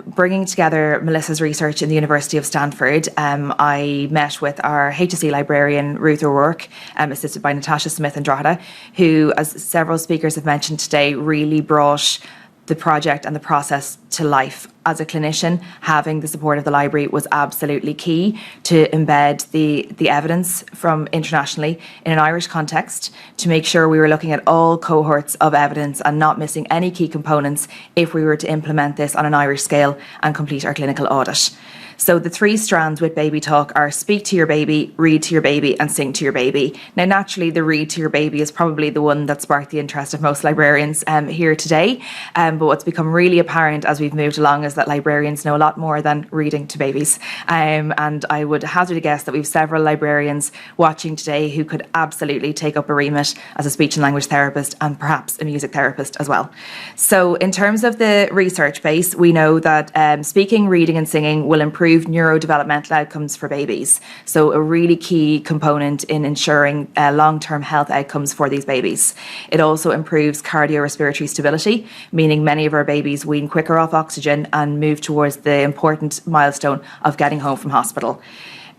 Bringing together Melissa's research in the University of Stanford, I met with our HSC librarian, Ruth O'Rourke, assisted by Natasha Smith in Drogheda, who, as several speakers have mentioned today, really brought the project and the process to life. As a clinician, having the support of the library was absolutely key to embed the evidence from internationally in an Irish context to make sure we were looking at all cohorts of evidence and not missing any key components if we were to implement this on an Irish scale and complete our clinical audit. So the 3 strands with Babytalk are speak to your baby, read to your baby, and sing to your baby. Now, naturally, the read to your baby is probably the one that sparked the interest of most librarians here today. But what's become really apparent as we've moved along is that librarians know a lot more than reading to babies. And I would hazard a guess that we've several librarians watching today who could absolutely take up a remit as a speech and language therapist and perhaps a music therapist as well. So in terms of the research base, we know that speaking, reading, and singing will improve neurodevelopmental outcomes for babies. So a really key component in ensuring long-term health outcomes for these babies. It also improves cardiorespiratory stability, meaning many of our babies wean quicker off oxygen and move towards the important milestone of getting home from hospital.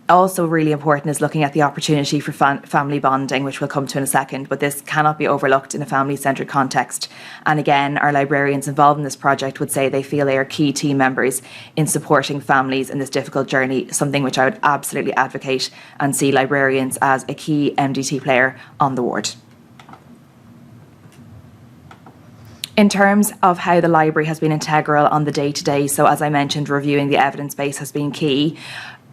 Also really important is looking at the opportunity for family bonding, which we'll come to in a second, but this cannot be overlooked in a family-centred context. And again, our librarians involved in this project would say they feel they are key team members in supporting families in this difficult journey, something which I would absolutely advocate and see librarians as a key MDT player on the ward. In terms of how the library has been integral on the day-to-day, so as I mentioned, reviewing the evidence base has been key.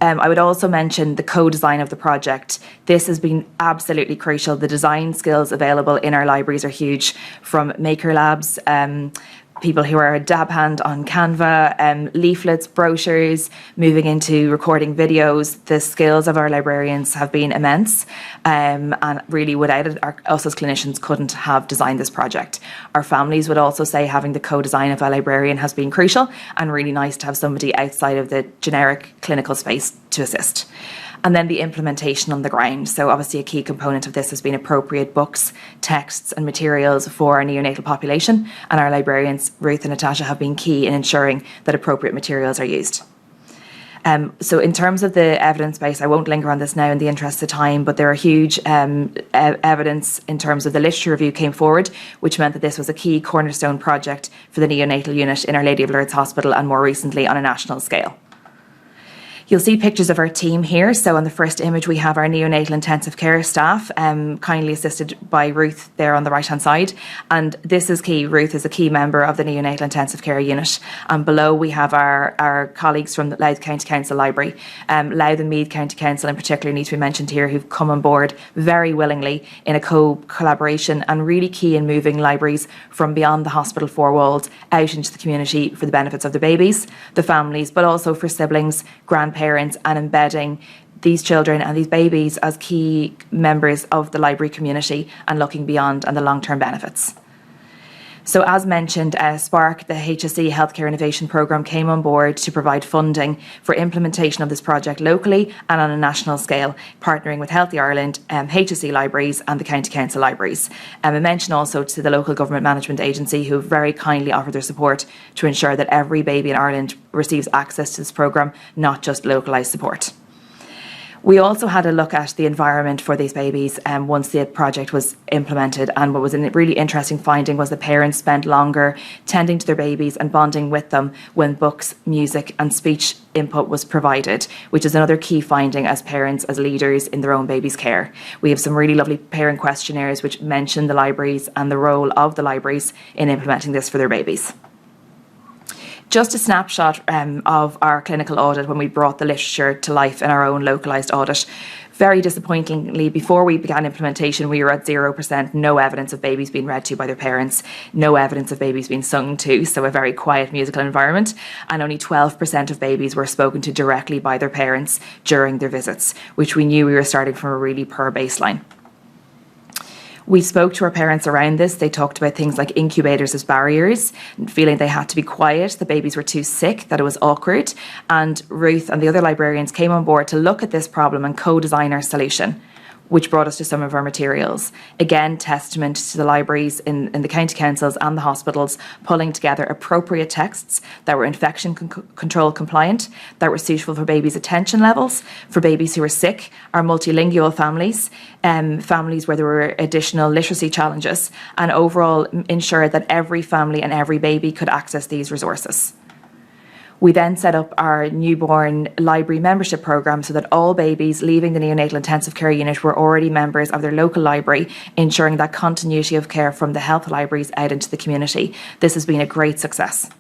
I would also mention the co-design of the project. This has been absolutely crucial. The design skills available in our libraries are huge, from maker labs, people who are a dab hand on Canva, leaflets, brochures, moving into recording videos. The skills of our librarians have been immense, and really without it, us as clinicians couldn't have designed this project. Our families would also say having the co-design of a librarian has been crucial and really nice to have somebody outside of the generic clinical space to assist. And then the implementation on the ground. So obviously a key component of this has been appropriate books, texts and materials for our neonatal population, and our librarians, Ruth and Natasha, have been key in ensuring that appropriate materials are used. So in terms of the evidence base, I won't linger on this now in the interest of time, but there are huge evidence in terms of the literature review came forward, which meant that this was a key cornerstone project for the neonatal unit in Our Lady of Lourdes Hospital and more recently on a national scale. You'll see pictures of our team here. So on the first image, we have our neonatal intensive care staff, kindly assisted by Ruth there on the right-hand side. And this is key. Ruth is a key member of the neonatal intensive care unit. And below, we have our colleagues from the Louth County Council Library. Louth and Meath County Council in particular need to be mentioned here, who've come on board very willingly in a collaboration and really key in moving libraries from beyond the hospital four walls out into the community for the benefits of the babies, the families, but also for siblings, grandparents, and embedding these children and these babies as key members of the library community and looking beyond and the long-term benefits. So as mentioned, Spark, the HSC Healthcare Innovation Programme, came on board to provide funding for implementation of this project locally and on a national scale, partnering with Healthy Ireland, HSC Libraries and the County Council Libraries. A mention also to the local government management agency, who very kindly offered their support to ensure that every baby in Ireland receives access to this programme, not just localised support. We also had a look at the environment for these babies once the project was implemented, and what was a really interesting finding was the parents spent longer tending to their babies and bonding with them when books, music and speech input was provided, which is another key finding as parents, as leaders in their own baby's care. We have some really lovely parent questionnaires which mention the libraries and the role of the libraries in implementing this for their babies. Just a snapshot of our clinical audit when we brought the literature to life in our own localised audit. Very disappointingly, before we began implementation, we were at 0%, no evidence of babies being read to by their parents, no evidence of babies being sung to, so a very quiet musical environment, and only 12% of babies were spoken to directly by their parents during their visits, which we knew we were starting from a really poor baseline. We spoke to our parents around this. They talked about things like incubators as barriers, feeling they had to be quiet, the babies were too sick, that it was awkward. And Ruth and the other librarians came on board to look at this problem and co-design our solution, which brought us to some of our materials. Again, testament to the libraries in the county councils and the hospitals pulling together appropriate texts that were infection control compliant, that were suitable for babies' attention levels, for babies who were sick, our multilingual families, families where there were additional literacy challenges, and overall ensured that every family and every baby could access these resources. We then set up our newborn library membership programme so that all babies leaving the neonatal intensive care unit were already members of their local library, ensuring that continuity of care from the health libraries out into the community. This has been a great success.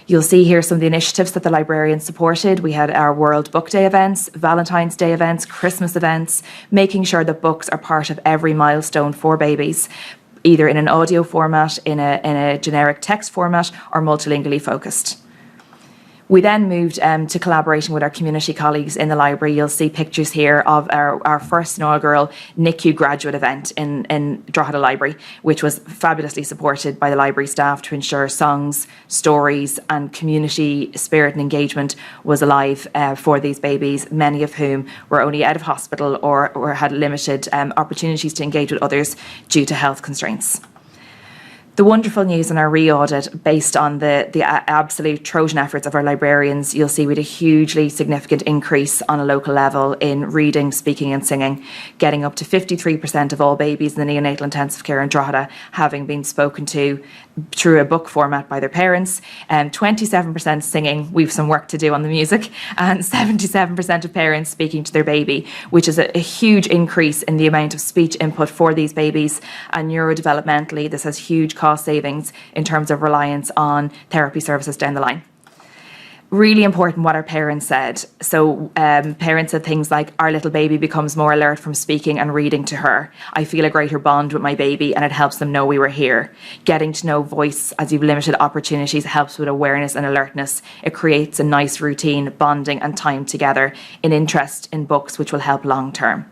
You'll see here some of the initiatives that the librarians supported. We had our World Book Day events, Valentine's Day events, Christmas events, making sure that books are part of every milestone for babies, either in an audio format, in a generic text format, or multilingually focused. We then moved to collaborating with our community colleagues in the library. You'll see pictures here of our first inaugural NICU graduate event in Drogheda Library, which was fabulously supported by the library staff to ensure songs, stories and community spirit and engagement was alive for these babies, many of whom were only out of hospital or had limited opportunities to engage with others due to health constraints. The wonderful news in our re-audit, based on the absolute Trojan efforts of our librarians, you'll see we had a hugely significant increase on a local level in reading, speaking and singing, getting up to 53% of all babies in the neonatal intensive care in Drogheda having been spoken to through a book format by their parents, 27% singing, we've some work to do on the music, and 77% of parents speaking to their baby, which is a huge increase in the amount of speech input for these babies. And neurodevelopmentally, this has huge cost savings in terms of reliance on therapy services down the line. Really important what our parents said. So parents said things like, our little baby becomes more alert from speaking and reading to her. I feel a greater bond with my baby and it helps them know we were here. Getting to know voice as you've limited opportunities helps with awareness and alertness. It creates a nice routine, bonding and time together, an interest in books which will help long term.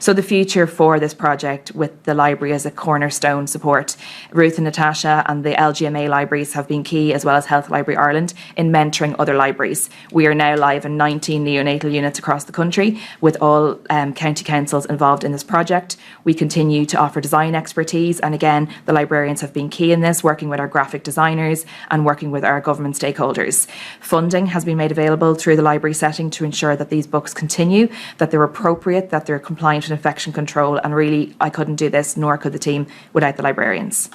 So the future for this project, with the library as a cornerstone support, Ruth and Natasha and the LGMA libraries have been key, as well as Health Library Ireland, in mentoring other libraries. We are now live in 19 neonatal units across the country, with all county councils involved in this project. We continue to offer design expertise, and again, the librarians have been key in this, working with our graphic designers and working with our government stakeholders. Funding has been made available through the library setting to ensure that these books continue, that they're appropriate, that they're compliant with infection control, and really I couldn't do this, nor could the team, without the librarians.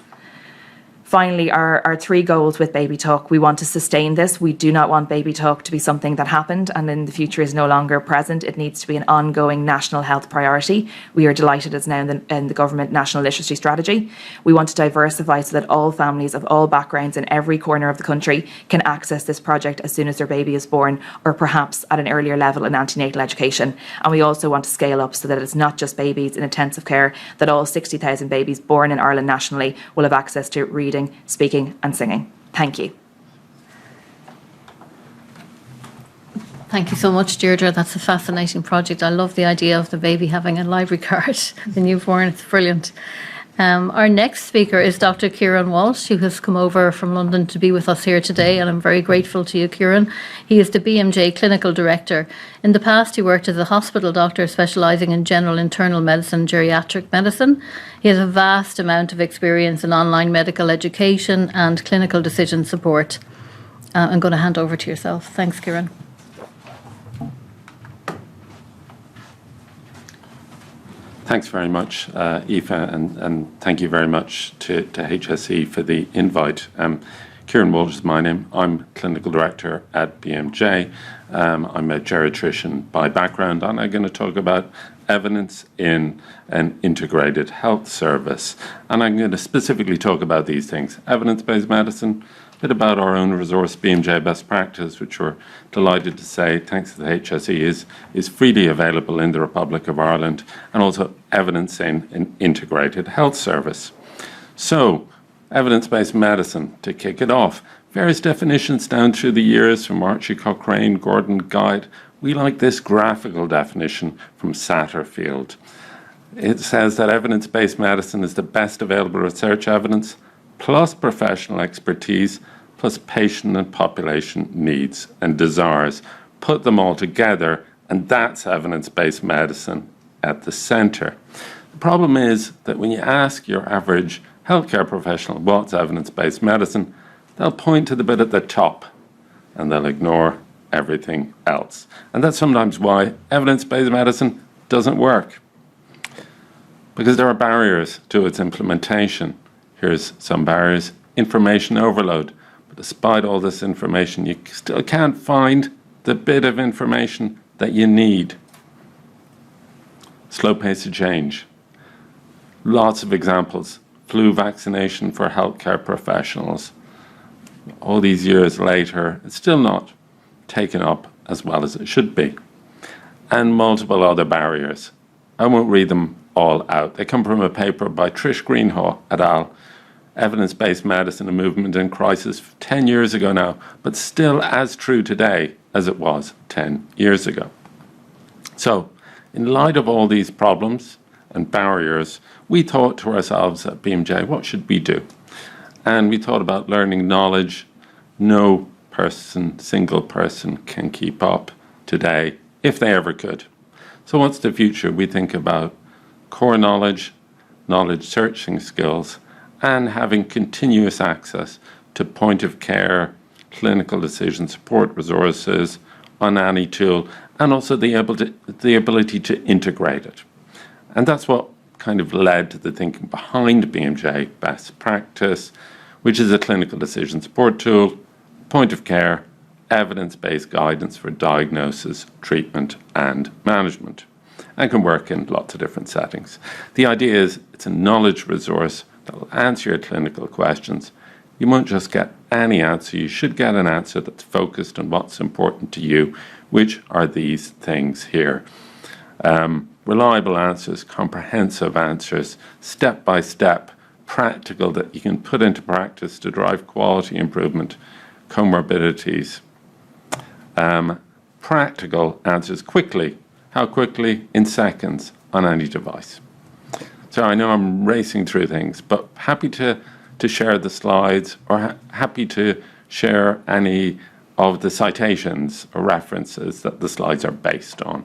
Finally, our three goals with Babytalk. We want to sustain this. We do not want Babytalk to be something that happened and in the future is no longer present. It needs to be an ongoing national health priority. We are delighted it's now in the government national literacy strategy. We want to diversify so that all families of all backgrounds in every corner of the country can access this project as soon as their baby is born, or perhaps at an earlier level in antenatal education. And we also want to scale up so that it's not just babies in intensive care, that all 60,000 babies born in Ireland nationally will have access to reading, speaking and singing. Thank you. Thank you so much, Deirdre. That's a fascinating project. I love the idea of the baby having a library card, the newborn. It's brilliant. Our next speaker is Dr. Kieran Walsh, who has come over from London to be with us here today, and I'm very grateful to you, Kieran. He is the BMJ Clinical Director. In the past, he worked as a hospital doctor specialising in general internal medicine, geriatric medicine. He has a vast amount of experience in online medical education and clinical decision support. I'm going to hand over to yourself. Thanks, Kieran. Thanks very much, Aoife, and thank you very much to HSE for the invite. Kieran Walsh is my name. I'm Clinical Director at BMJ. I'm a geriatrician by background, and I'm going to talk about evidence in an integrated health service. And I'm going to specifically talk about these things: evidence-based medicine, a bit about our own resource, BMJ Best Practice, which we're delighted to say, thanks to the HSE, is freely available in the Republic of Ireland, and also evidence in an integrated health service. So, evidence-based medicine, to kick it off. Various definitions down through the years from Archie Cochrane, Gordon Guide. We like this graphical definition from Satterfield. It says that evidence-based medicine is the best available research evidence, plus professional expertise, plus patient and population needs and desires. Put them all together, and that's evidence-based medicine at the centre. The problem is that when you ask your average healthcare professional what's evidence-based medicine, they'll point to the bit at the top, and they'll ignore everything else. And that's sometimes why evidence-based medicine doesn't work, because there are barriers to its implementation. Here's some barriers. Information overload. But despite all this information, you still can't find the bit of information that you need. Slow pace of change. Lots of examples. Flu vaccination for healthcare professionals. All these years later, it's still not taken up as well as it should be. And multiple other barriers. I won't read them all out. They come from a paper by Trish Greenhaw et al., Evidence-Based Medicine, a Movement in Crisis, 10 years ago now, but still as true today as it was 10 years ago. So, in light of all these problems and barriers, we thought to ourselves at BMJ, what should we do? And we thought about learning knowledge. No person, single person, can keep up today, if they ever could. So what's the future? We think about core knowledge, knowledge searching skills, and having continuous access to point-of-care clinical decision support resources on any tool, and also the ability to integrate it. And that's what kind of led to the thinking behind BMJ Best Practice, which is a clinical decision support tool, point-of-care, evidence-based guidance for diagnosis, treatment, and management, and can work in lots of different settings. The idea is it's a knowledge resource that will answer your clinical questions. You won't just get any answer, you should get an answer that's focused on what's important to you, which are these things here. Reliable answers, comprehensive answers, step-by-step, practical that you can put into practice to drive quality improvement, comorbidities. Practical answers quickly. How quickly? In seconds on any device. So I know I'm racing through things, but happy to share the slides, or happy to share any of the citations or references that the slides are based on.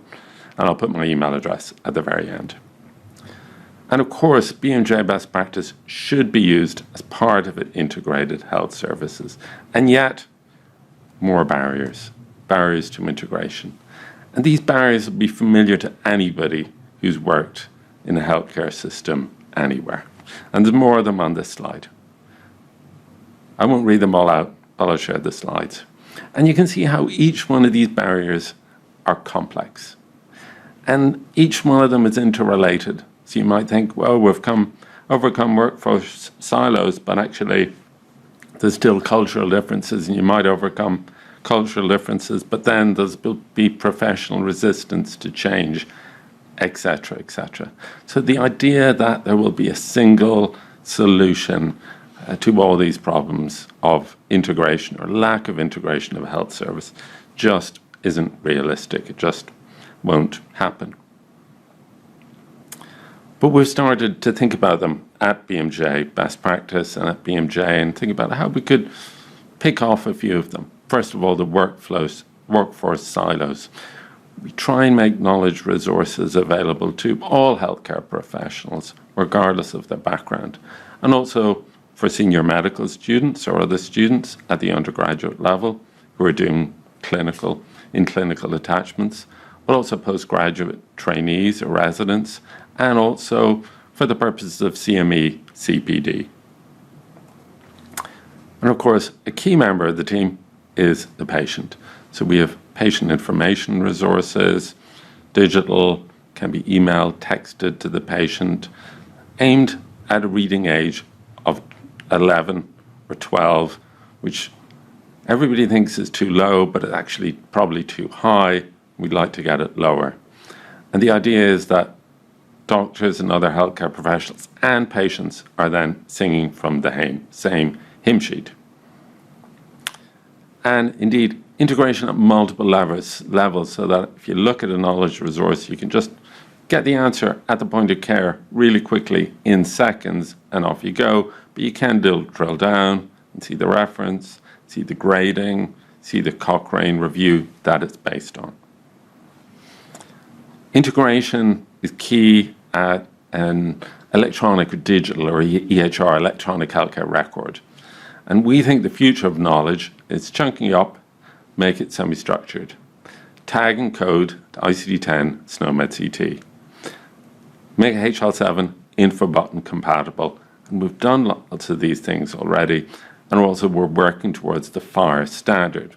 And I'll put my email address at the very end. And of course, BMJ Best Practice should be used as part of an integrated health services. And yet, more barriers to integration. And these barriers will be familiar to anybody who's worked in a healthcare system anywhere. And there's more of them on this slide. I won't read them all out, but I'll share the slides. And you can see how each one of these barriers are complex. And each one of them is interrelated. So you might think, well, we've overcome workforce silos, but actually there's still cultural differences, and you might overcome cultural differences, but then there's be professional resistance to change, etc., etc. So the idea that there will be a single solution to all these problems of integration or lack of integration of a health service just isn't realistic. It just won't happen. But we've started to think about them at BMJ, best practice, and at BMJ, and think about how we could pick off a few of them. First of all, the workforce silos. We try and make knowledge resources available to all healthcare professionals, regardless of their background, and also for senior medical students or other students at the undergraduate level who are doing clinical attachments, but also postgraduate trainees or residents, and also for the purposes of CME, CPD. And of course, a key member of the team is the patient. So we have patient information resources, digital, can be emailed, texted to the patient, aimed at a reading age of 11 or 12, which everybody thinks is too low, but it's actually probably too high. We'd like to get it lower. And the idea is that doctors and other healthcare professionals and patients are then singing from the same hymn sheet. And indeed, integration at multiple levels so that if you look at a knowledge resource, you can just get the answer at the point of care really quickly in seconds and off you go. But you can drill down and see the reference, see the grading, see the Cochrane review that it's based on. Integration is key at an electronic or digital or EHR, electronic healthcare record. And we think the future of knowledge is chunking up, make it semi-structured. Tag and code to ICD-10, SNOMED CT. Make HL7 info button compatible. And we've done lots of these things already. And also we're working towards the FHIR standard,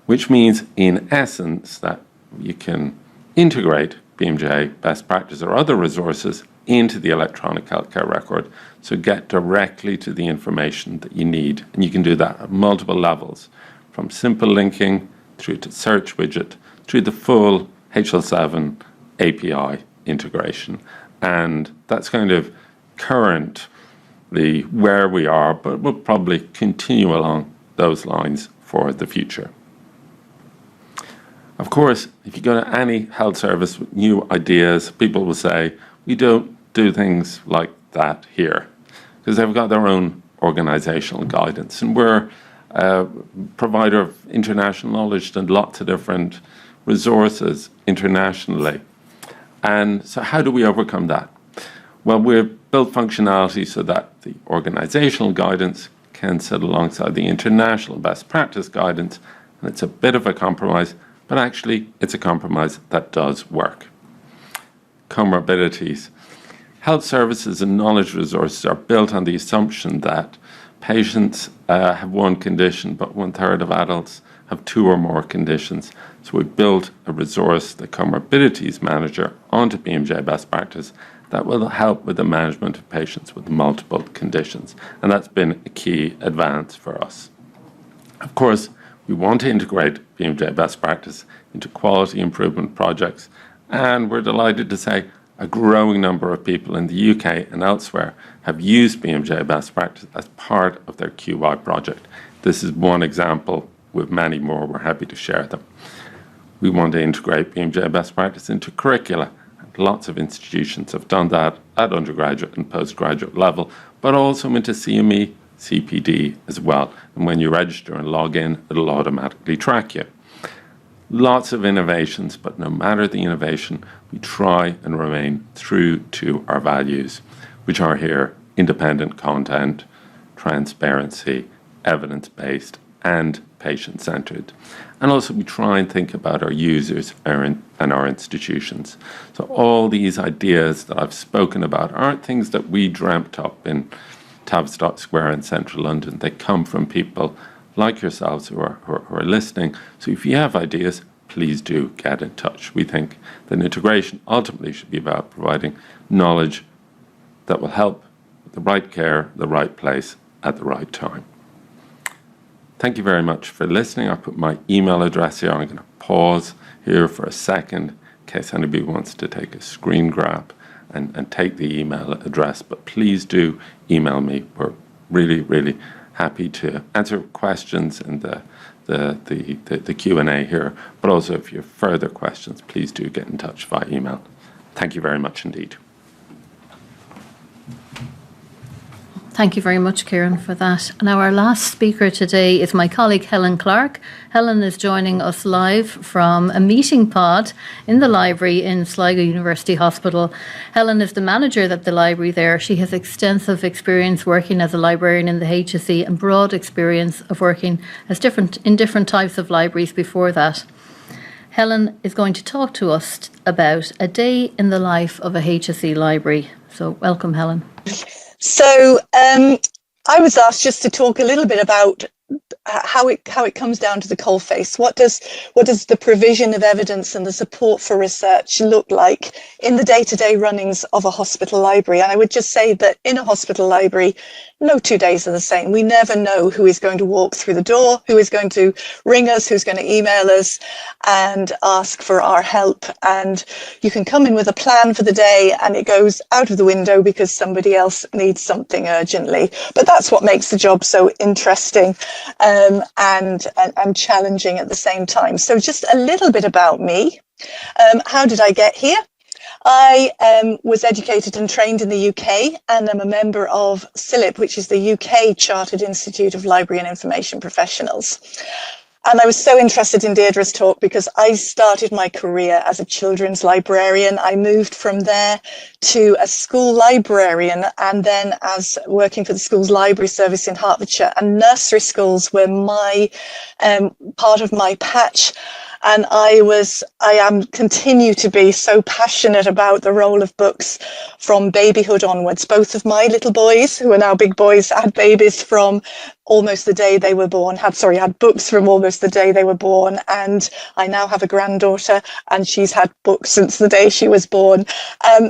which means in essence that you can integrate BMJ, best practice or other resources into the electronic healthcare record, so get directly to the information that you need. And you can do that at multiple levels, from simple linking through to search widget, through the full HL7 API integration. And that's kind of currently where we are, but we'll probably continue along those lines for the future. Of course, if you go to any health service with new ideas, people will say, we don't do things like that here, because they've got their own organizational guidance. And we're a provider of international knowledge and lots of different resources internationally. And so how do we overcome that? Well, we've built functionality so that the organizational guidance can sit alongside the international best practice guidance. And it's a bit of a compromise, but actually it's a compromise that does work. Comorbidities. Health services and knowledge resources are built on the assumption that patients have one condition, but 1/3 of adults have 2 or more conditions. So we built a resource, the Comorbidities Manager, onto BMJ Best Practice that will help with the management of patients with multiple conditions. And that's been a key advance for us. Of course, we want to integrate BMJ Best Practice into quality improvement projects, and we're delighted to say a growing number of people in the UK and elsewhere have used BMJ Best Practice as part of their QI project. This is one example with many more. We're happy to share them. We want to integrate BMJ Best Practice into curricula. Lots of institutions have done that at undergraduate and postgraduate level, but also into CME, CPD as well. And when you register and log in, it'll automatically track you. Lots of innovations, but no matter the innovation, we try and remain true to our values, which are here: independent content, transparency, evidence-based, and patient-centered. And also we try and think about our users and our institutions. So all these ideas that I've spoken about aren't things that we dreamt up in Tavistock Square in central London. They come from people like yourselves who are listening. So if you have ideas, please do get in touch. We think that integration ultimately should be about providing knowledge that will help with the right care, the right place, at the right time. Thank you very much for listening. I'll put my email address here. I'm going to pause here for a second in case anybody wants to take a screen grab and take the email address. But please do email me. We're really, really happy to answer questions in the Q&A here. But also if you have further questions, please do get in touch via email. Thank you very much indeed. Thank you very much, Kieran, for that. Now, our last speaker today is my colleague Helen Clark. Helen is joining us live from a meeting pod in the library in Sligo University Hospital. Helen is the manager at the library there. She has extensive experience working as a librarian in the HSE and broad experience of working in different types of libraries before that. Helen is going to talk to us about a day in the life of a HSE library. So welcome, Helen. So I was asked just to talk a little bit about how it comes down to the coalface. What does the provision of evidence and the support for research look like in the day-to-day runnings of a hospital library? And I would just say that in a hospital library, no 2 days are the same. We never know who is going to walk through the door, who is going to ring us, who's going to email us and ask for our help. And you can come in with a plan for the day and it goes out of the window because somebody else needs something urgently. But that's what makes the job so interesting and challenging at the same time. So just a little bit about me. How did I get here? I was educated and trained in the UK and I'm a member of CILIP, which is the UK Chartered Institute of Library and Information Professionals. And I was so interested in Deirdre's talk because I started my career as a children's librarian. I moved from there to a school librarian and then as working for the school's library service in Hertfordshire, and nursery schools were my part of my patch. And I continue to be so passionate about the role of books from babyhood onwards. Both of my little boys, who are now big boys, had babies from almost the day they were born, had books from almost the day they were born. And I now have a granddaughter and she's had books since the day she was born.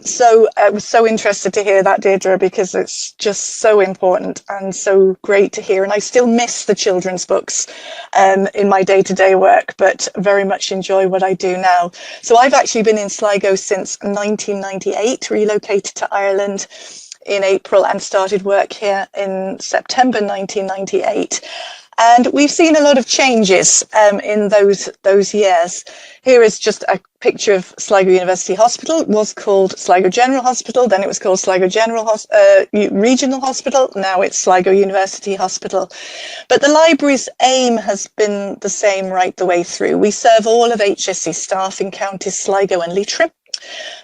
So I was so interested to hear that, Deirdre, because it's just so important and so great to hear. And I still miss the children's books in my day-to-day work, but very much enjoy what I do now. So I've actually been in Sligo since 1998, relocated to Ireland in April and started work here in September 1998. And we've seen a lot of changes in those years. Here is just a picture of Sligo University Hospital. It was called Sligo General Hospital, then it was called Sligo Regional Hospital, now it's Sligo University Hospital. But the library's aim has been the same right the way through. We serve all of HSE staff in counties Sligo and Leitrim.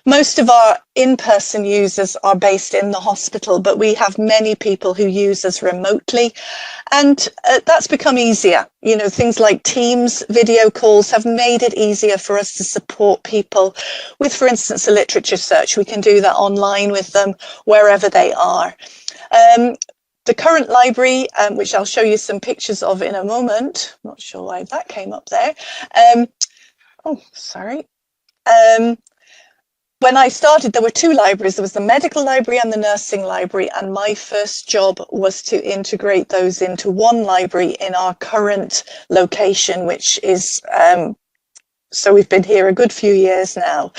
Most of our in-person users are based in the hospital, but we have many people who use us remotely, and that's become easier. You know, things like Teams video calls have made it easier for us to support people with, for instance, a literature search. We can do that online with them wherever they are. The current library, which I'll show you some pictures of in a moment, I'm not sure why that came up there. When I started, there were two libraries. There was the medical library and the nursing library, and my first job was to integrate those into one library in our current location, which is, so we've been here a good few years now.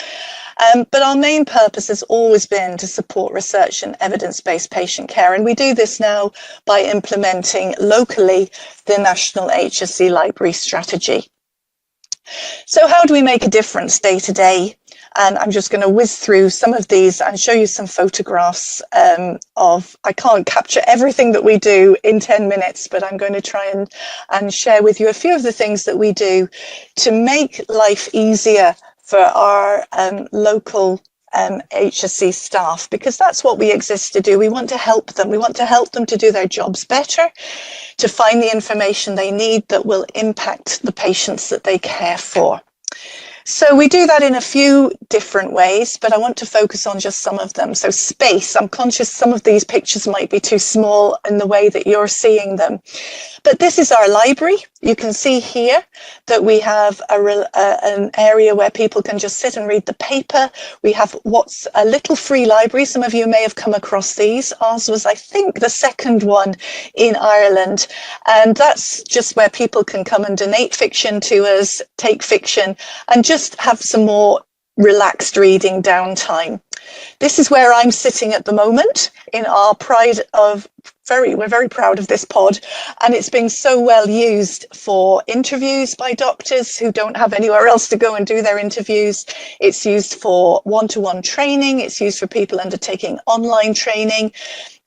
But our main purpose has always been to support research and evidence-based patient care, and we do this now by implementing locally the National HSE Library Strategy. So how do we make a difference day to day? And I'm just going to whiz through some of these and show you some photographs I can't capture everything that we do in 10 minutes, but I'm going to try and share with you a few of the things that we do to make life easier for our local HSE staff, because that's what we exist to do. We want to help them. We want to help them to do their jobs better, to find the information they need that will impact the patients that they care for. So we do that in a few different ways, but I want to focus on just some of them. So space, I'm conscious some of these pictures might be too small in the way that you're seeing them. But this is our library. You can see here that we have an area where people can just sit and read the paper. We have what's a little free library. Some of you may have come across these. Ours was, I think, the second one in Ireland. And that's just where people can come and donate fiction to us, take fiction, and just have some more relaxed reading downtime. This is where I'm sitting at the moment in our we're very proud of this pod, and it's been so well used for interviews by doctors who don't have anywhere else to go and do their interviews. It's used for one-to-one training. It's used for people undertaking online training.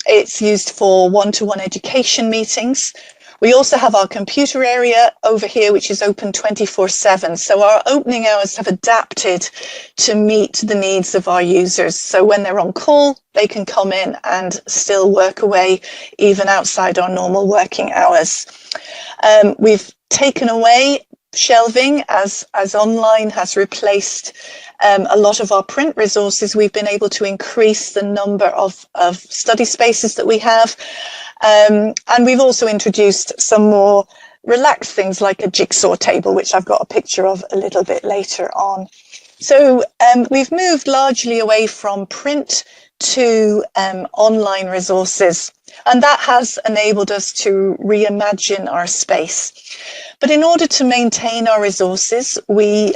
It's used for one-to-one education meetings. We also have our computer area over here, which is open 24/7. So our opening hours have adapted to meet the needs of our users. So when they're on call, they can come in and still work away, even outside our normal working hours. We've taken away shelving as online has replaced a lot of our print resources. We've been able to increase the number of study spaces that we have. And we've also introduced some more relaxed things like a jigsaw table, which I've got a picture of a little bit later on. So we've moved largely away from print to online resources, and that has enabled us to reimagine our space. But in order to maintain our resources, we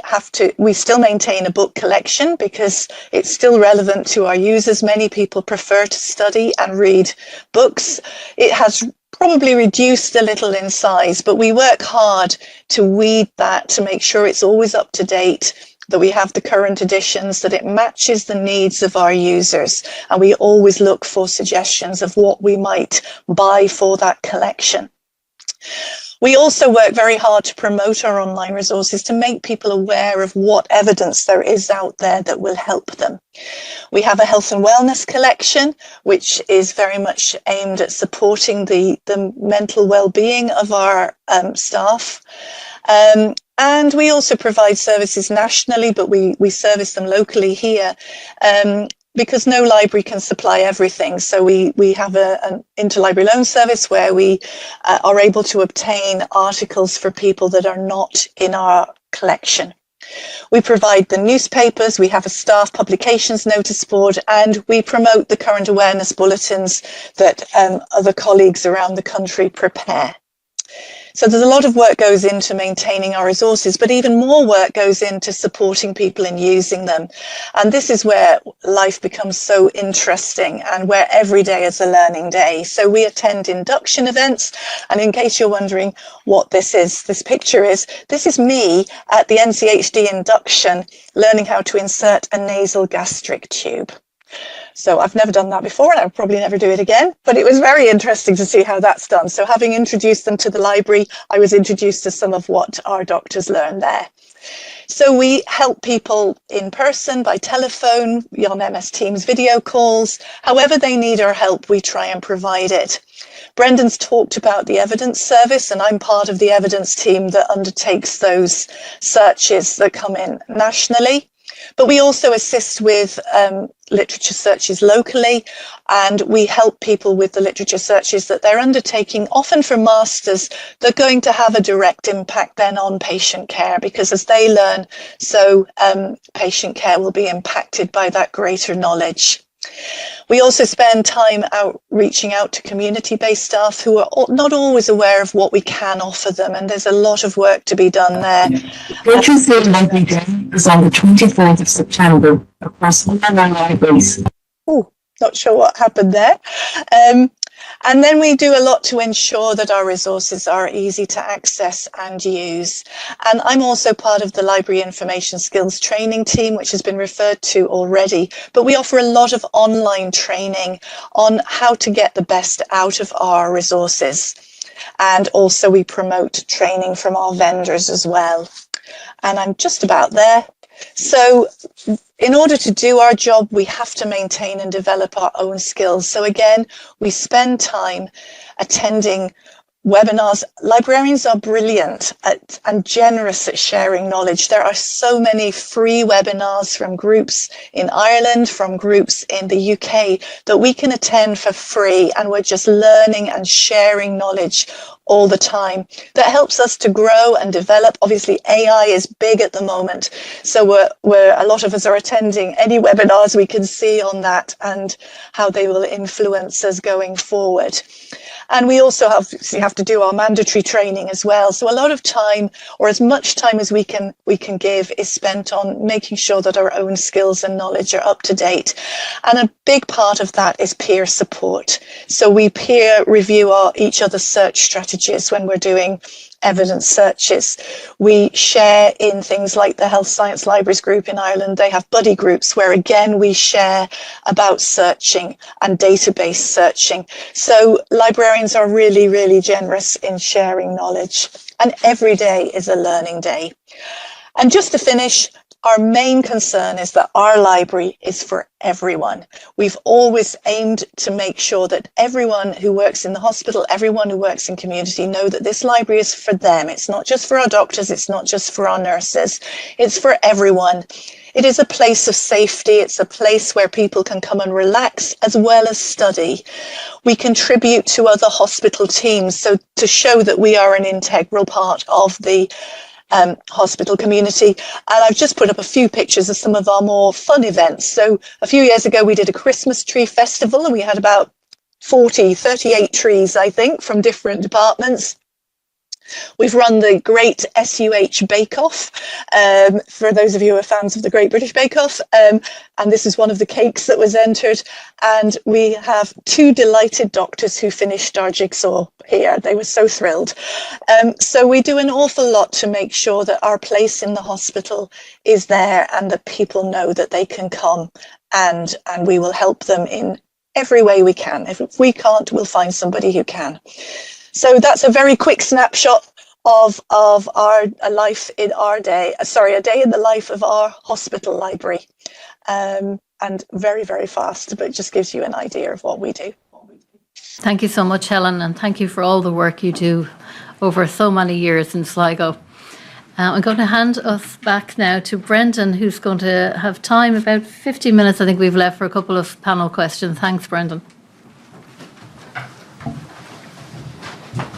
still maintain a book collection because it's still relevant to our users. Many people prefer to study and read books. It has probably reduced a little in size, but we work hard to weed that, to make sure it's always up to date, that we have the current editions, that it matches the needs of our users. And we always look for suggestions of what we might buy for that collection. We also work very hard to promote our online resources, to make people aware of what evidence there is out there that will help them. We have a health and wellness collection, which is very much aimed at supporting the mental well-being of our staff. And we also provide services nationally, but we service them locally here. Because no library can supply everything. So we have an interlibrary loan service where we are able to obtain articles for people that are not in our collection. We provide the newspapers, we have a staff publications notice board, and we promote the current awareness bulletins that other colleagues around the country prepare. So there's a lot of work goes into maintaining our resources, but even more work goes into supporting people in using them. And this is where life becomes so interesting and where every day is a learning day. So we attend induction events. And in case you're wondering what this is, this is me at the NCHD induction, learning how to insert a nasal gastric tube. So I've never done that before, and I'll probably never do it again, but it was very interesting to see how that's done. So having introduced them to the library, I was introduced to some of what our doctors learned there. So we help people in person, by telephone, on MS Teams video calls. However they need our help, we try and provide it. Brendan's talked about the evidence service, and I'm part of the evidence team that undertakes those searches that come in nationally. But we also assist with literature searches locally, and we help people with the literature searches that they're undertaking, often for masters, they're going to have a direct impact then on patient care, because as they learn, so patient care will be impacted by that greater knowledge. We also spend time reaching out to community-based staff who are not always aware of what we can offer them, and there's a lot of work to be done there. Literacy Library Day is on the 24th of September across all our libraries. Oh, not sure what happened there. And then we do a lot to ensure that our resources are easy to access and use. And I'm also part of the Library Information Skills Training team, which has been referred to already. But we offer a lot of online training on how to get the best out of our resources. And also we promote training from our vendors as well. And I'm just about there. So in order to do our job, we have to maintain and develop our own skills. So again, we spend time attending webinars. Librarians are brilliant and generous at sharing knowledge. There are so many free webinars from groups in Ireland, from groups in the UK that we can attend for free, and we're just learning and sharing knowledge all the time. That helps us to grow and develop. Obviously, AI is big at the moment, so a lot of us are attending any webinars we can see on that and how they will influence us going forward. And we also have to do our mandatory training as well. So a lot of time, or as much time as we can give, is spent on making sure that our own skills and knowledge are up to date. And a big part of that is peer support. So we peer review each other's search strategies when we're doing evidence searches. We share in things like the Health Science Libraries group in Ireland. They have buddy groups where, again, we share about searching and database searching. So librarians are really, really generous in sharing knowledge. And every day is a learning day. And just to finish, our main concern is that our library is for everyone. We've always aimed to make sure that everyone who works in the hospital, everyone who works in community, know that this library is for them. It's not just for our doctors, it's not just for our nurses, it's for everyone. It is a place of safety. It's a place where people can come and relax as well as study. We contribute to other hospital teams, so to show that we are an integral part of the hospital community. And I've just put up a few pictures of some of our more fun events. So a few years ago, we did a Christmas tree festival, and we had about 38 trees, I think, from different departments. We've run the Great SUH Bake Off, for those of you who are fans of the Great British Bake Off, and this is one of the cakes that was entered. And we have 2 delighted doctors who finished our jigsaw here. They were so thrilled. So we do an awful lot to make sure that our place in the hospital is there and that people know that they can come, and we will help them in every way we can. If we can't, we'll find somebody who can. So that's a very quick snapshot of our life in our day, a day in the life of our hospital library. And very, very fast, but it just gives you an idea of what we do. Thank you so much, Helen, and thank you for all the work you do over so many years in Sligo. I'm going to hand us back now to Brendan, who's going to have time, about 15 minutes I think we've left for a couple of panel questions. Thanks, Brendan.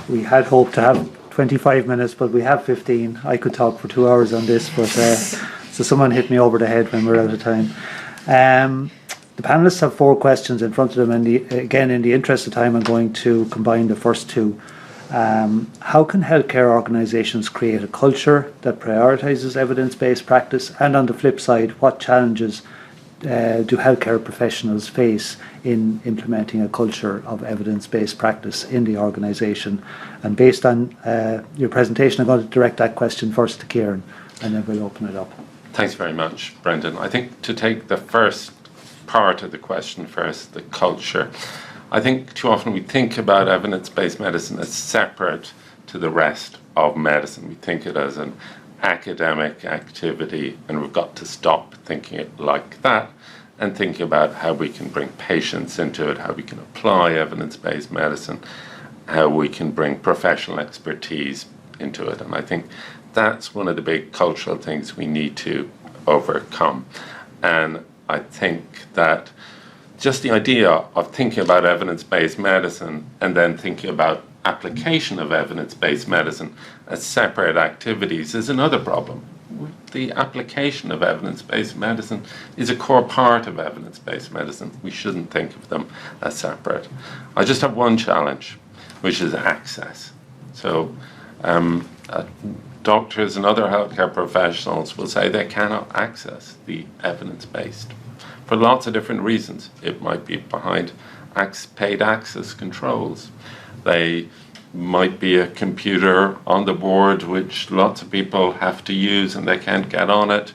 We had hoped to have 25 minutes, but we have 15. I could talk for 2 hours on this, but so someone hit me over the head when we're out of time. The panelists have 4 questions in front of them, and again, in the interest of time, I'm going to combine the first 2. How can healthcare organisations create a culture that prioritises evidence-based practice? And on the flip side, what challenges do healthcare professionals face in implementing a culture of evidence-based practice in the organisation? And based on your presentation, I'm going to direct that question first to Kieran, and then we'll open it up. Thanks very much, Brendan. I think to take the first part of the question first, the culture, I think too often we think about evidence-based medicine as separate to the rest of medicine. We think it as an academic activity, and we've got to stop thinking it like that and think about how we can bring patients into it, how we can apply evidence-based medicine, how we can bring professional expertise into it. And I think that's one of the big cultural things we need to overcome. And I think that just the idea of thinking about evidence-based medicine and then thinking about application of evidence-based medicine as separate activities is another problem. The application of evidence-based medicine is a core part of evidence-based medicine. We shouldn't think of them as separate. I just have one challenge, which is access. So doctors and other healthcare professionals will say they cannot access the evidence-based for lots of different reasons. It might be behind paid access controls. They might be a computer on the board which lots of people have to use and they can't get on it,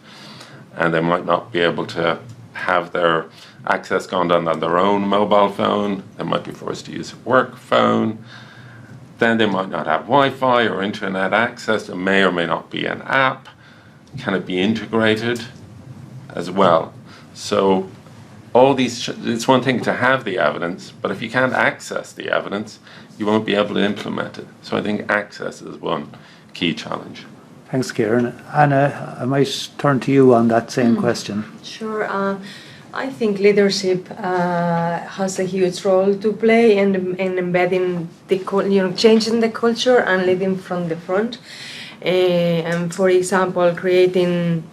and they might not be able to have their access gone down on their own mobile phone. They might be forced to use a work phone. Then they might not have Wi-Fi or internet access. There may or may not be an app. Can it be integrated as well? So all these, it's one thing to have the evidence, but if you can't access the evidence, you won't be able to implement it. So I think access is one key challenge. Thanks, Kieran. Anna, I might turn to you on that same question. Sure. I think leadership has a huge role to play in embedding the changing the culture and leading from the front. And for example, creating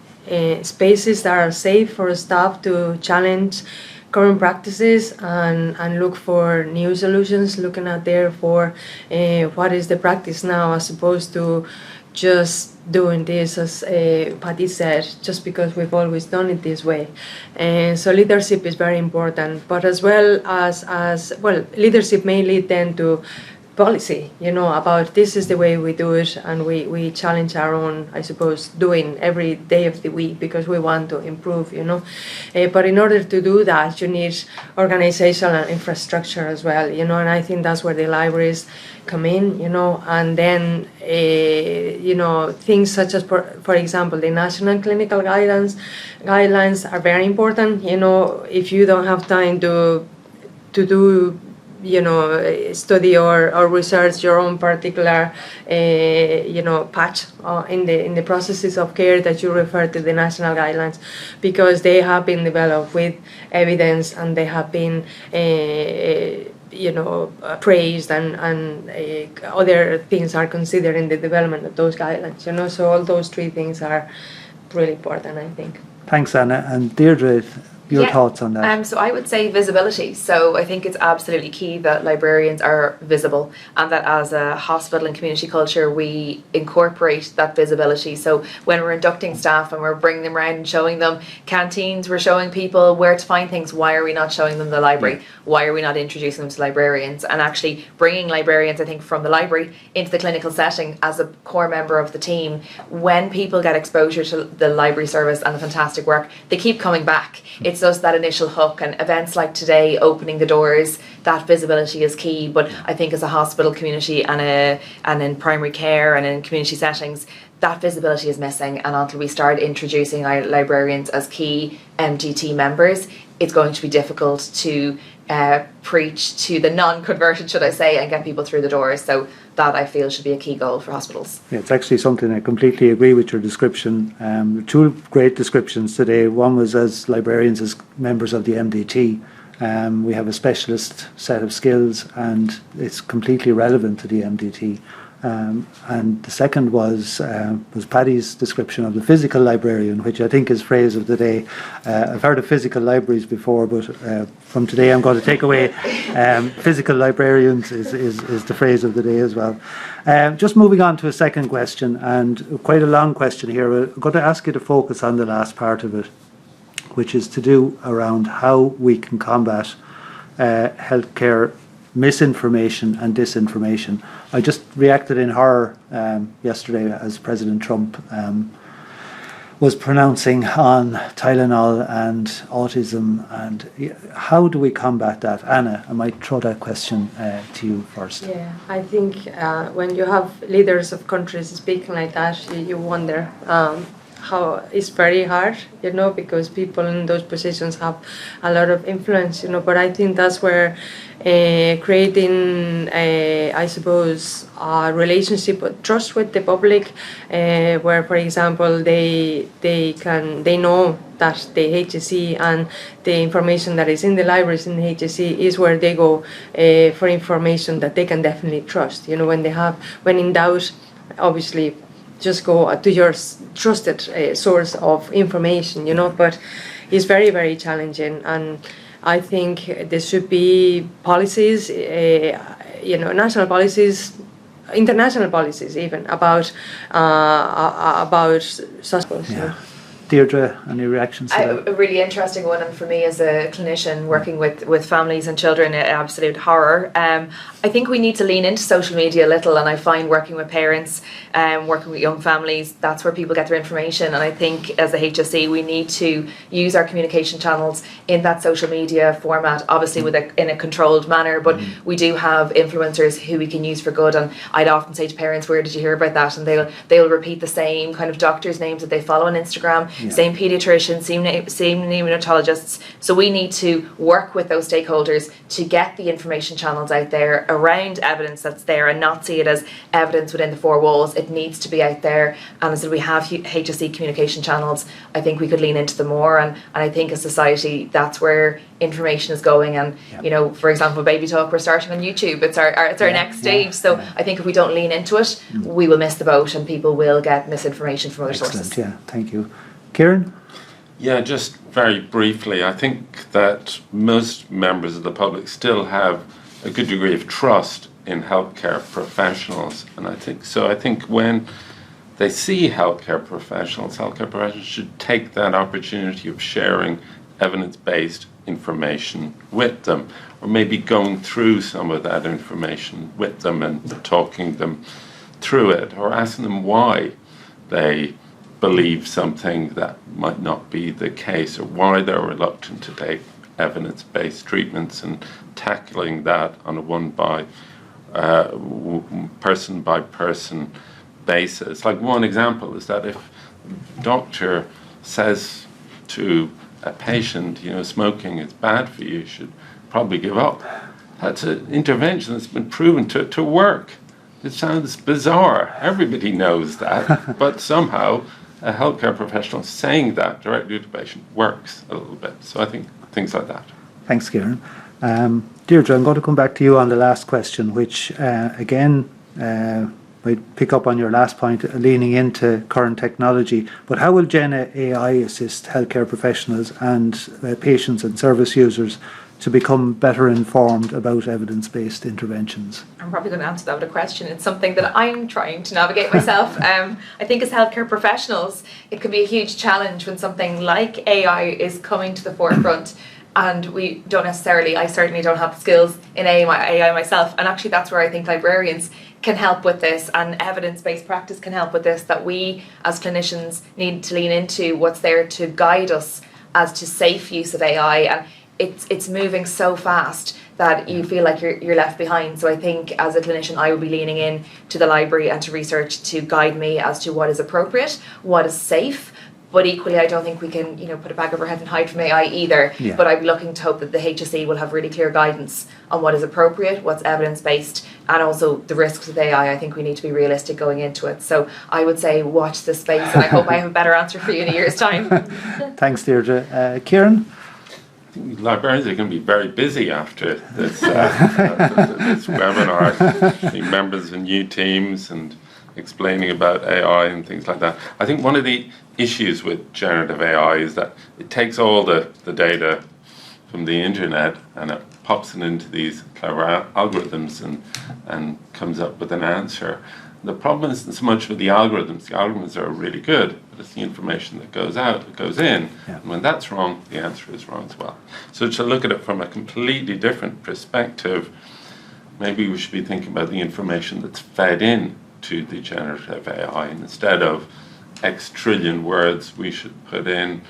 spaces that are safe for staff to challenge current practices and look for new solutions, looking out there for what is the practice now, as opposed to just doing this, as Paddy said, just because we've always done it this way. And so leadership is very important, but as well as leadership may lead then to policy, about this is the way we do it, and we challenge our own, I suppose, doing every day of the week because we want to improve, But in order to do that, you need organizational and infrastructure as well, and I think that's where the libraries come in, and then, things such as, for example, the national clinical guidelines are very important, if you don't have time to do study or research your own particular, patch in the processes of care, that you refer to the national guidelines, because they have been developed with evidence and they have been, praised and other things are considered in the development of those guidelines. So all those three things are really important, I think. Thanks, Anna. And Deirdre, your thoughts on that? So I would say visibility. So I think it's absolutely key that librarians are visible, and that as a hospital and community culture we incorporate that visibility. So when we're inducting staff and we're bringing them around and showing them canteens, we're showing people where to find things. Why are we not showing them the library? Why are we not introducing them to librarians? And actually bringing librarians, I think, from the library into the clinical setting as a core member of the team. When people get exposure to the library service and the fantastic work, they keep coming back. It's just that initial hook, and events like today opening the doors, that visibility is key. But I think as a hospital community and in primary care and in community settings, that visibility is missing, and until we start introducing our librarians as key MDT members, it's going to be difficult to preach to the non-converted, should I say, and get people through the doors. So that, I feel, should be a key goal for hospitals. Yeah, it's actually something I completely agree with your description. Two great descriptions today. One was as librarians, as members of the MDT. We have a specialist set of skills, and it's completely relevant to the MDT. And the second was Paddy's description of the physical librarian, which I think is phrase of the day. I've heard of physical libraries before, but from today I'm going to take away physical librarians is the phrase of the day as well. Just moving on to a second question, and quite a long question here. I'm going to ask you to focus on the last part of it, which is to do around how we can combat healthcare misinformation and disinformation. I just reacted in horror yesterday as President Trump was pronouncing on Tylenol and autism, and how do we combat that? Anna, I might throw that question to you first. Yeah, I think when you have leaders of countries speaking like that, you wonder how it's very hard, because people in those positions have a lot of influence, but I think that's where creating, I suppose, a relationship of trust with the public, where, for example, they know that the HSC and the information that is in the libraries in the HSC is where they go for information that they can definitely trust. When in doubt, obviously, just go to your trusted source of information, but it's very, very challenging. And I think there should be policies, national policies, international policies even, about such. Yeah. Deirdre, any reactions to that? A really interesting one, and for me as a clinician working with families and children, absolute horror. I think we need to lean into social media a little, and I find working with parents, working with young families, that's where people get their information. And I think as a HSC we need to use our communication channels in that social media format, obviously in a controlled manner, but we do have influencers who we can use for good. And I'd often say to parents, where did you hear about that? And they'll repeat the same kind of doctors' names that they follow on Instagram. Same paediatricians, same neonatologists. So we need to work with those stakeholders to get the information channels out there around evidence that's there, and not see it as evidence within the four walls. It needs to be out there. And as we have HSC communication channels, I think we could lean into them more. And I think as society, that's where information is going. And for example, Babytalk, we're starting on YouTube. It's our next stage. So I think if we don't lean into it, we will miss the boat, and people will get misinformation from other sources. Yeah, thank you. Kieran? Yeah, just very briefly, I think that most members of the public still have a good degree of trust in healthcare professionals, and I think when they see healthcare professionals should take that opportunity of sharing evidence-based information with them, or maybe going through some of that information with them and talking them through it, or asking them why they believe something that might not be the case, or why they're reluctant to take evidence-based treatments, and tackling that on a person-by-person basis. Like, one example is that if a doctor says to a patient, smoking is bad for you, you should probably give up. That's an intervention that's been proven to work. It sounds bizarre. Everybody knows that, but somehow a healthcare professional saying that directly to the patient works a little bit. So I think things like that. Thanks, Kieran. Deirdre, I'm going to come back to you on the last question, which again, might pick up on your last point, leaning into current technology. But how will Gen AI assist healthcare professionals and patients and service users to become better informed about evidence-based interventions? I'm probably going to answer that with a question. It's something that I'm trying to navigate myself. I think as healthcare professionals, it can be a huge challenge when something like AI is coming to the forefront, and we don't necessarily, I certainly don't have the skills in AI myself. And actually that's where I think librarians can help with this, and evidence-based practice can help with this, that we as clinicians need to lean into what's there to guide us as to safe use of AI. And it's moving so fast that you feel like you're left behind. So I think as a clinician, I will be leaning in to the library and to research to guide me as to what is appropriate, what is safe. But equally, I don't think we can, put a bag over our head and hide from AI either. Yeah. But I'm looking to hope that the HSE will have really clear guidance on what is appropriate, what's evidence-based, and also the risks with AI. I think we need to be realistic going into it. So I would say watch this space, and I hope I have a better answer for you in a year's time. Thanks, Deirdre. Kieran? Librarians are going to be very busy after this, this webinar, seeing members of new teams and explaining about AI and things like that. I think one of the issues with generative AI is that it takes all the data from the internet and it pops it into these clever algorithms and comes up with an answer. The problem isn't so much with the algorithms. The algorithms are really good, but it's the information that goes out, that goes in. Yeah. And when that's wrong, the answer is wrong as well. So to look at it from a completely different perspective, maybe we should be thinking about the information that's fed in to the generative AI. And instead of X trillion words, we should put in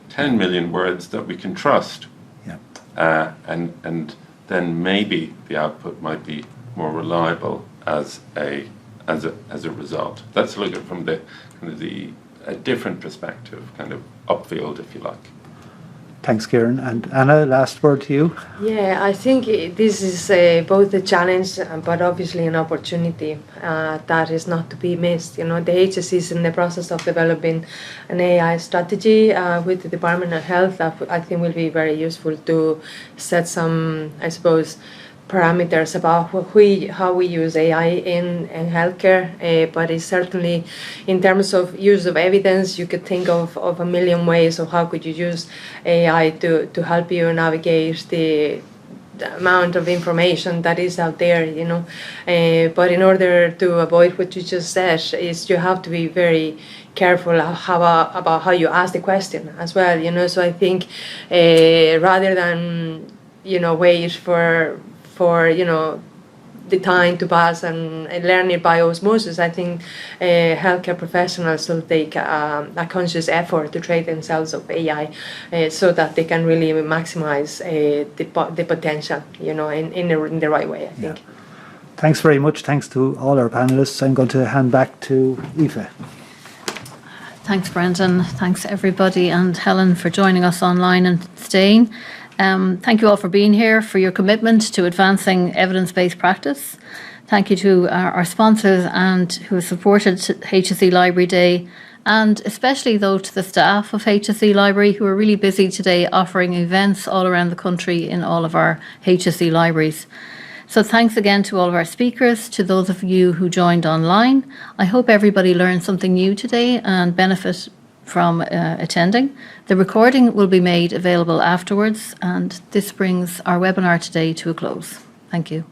10 million words that we can trust. Yeah. And then maybe the output might be more reliable as a result. Let's look at it from a different perspective, kind of upfield, if you like. Thanks, Kieran. And Anna, last word to you. Yeah, I think this is both a challenge but obviously an opportunity that is not to be missed. The HSC is in the process of developing an AI strategy with the Department of Health that I think will be very useful to set some, I suppose, parameters about how we use AI in healthcare, but it's certainly in terms of use of evidence, you could think of a million ways of how could you use AI to help you navigate the amount of information that is out there, but in order to avoid what you just said, is you have to be very careful about how you ask the question as well, so I think rather than wait for the time to pass and learn it by osmosis, I think healthcare professionals will take a conscious effort to train themselves of AI so that they can really maximize the potential, in the right way, I think. Yeah. Thanks very much. Thanks to all our panelists. I'm going to hand back to Aoife. Thanks, Brendan. Thanks, everybody, and Helen for joining us online and staying. Thank you all for being here, for your commitment to advancing evidence-based practice. Thank you to our sponsors and who have supported HSC Library Day, and especially though to the staff of HSC Library who are really busy today offering events all around the country in all of our HSC libraries. So thanks again to all of our speakers, to those of you who joined online. I hope everybody learned something new today and benefit from attending. The recording will be made available afterwards, and this brings our webinar today to a close. Thank you.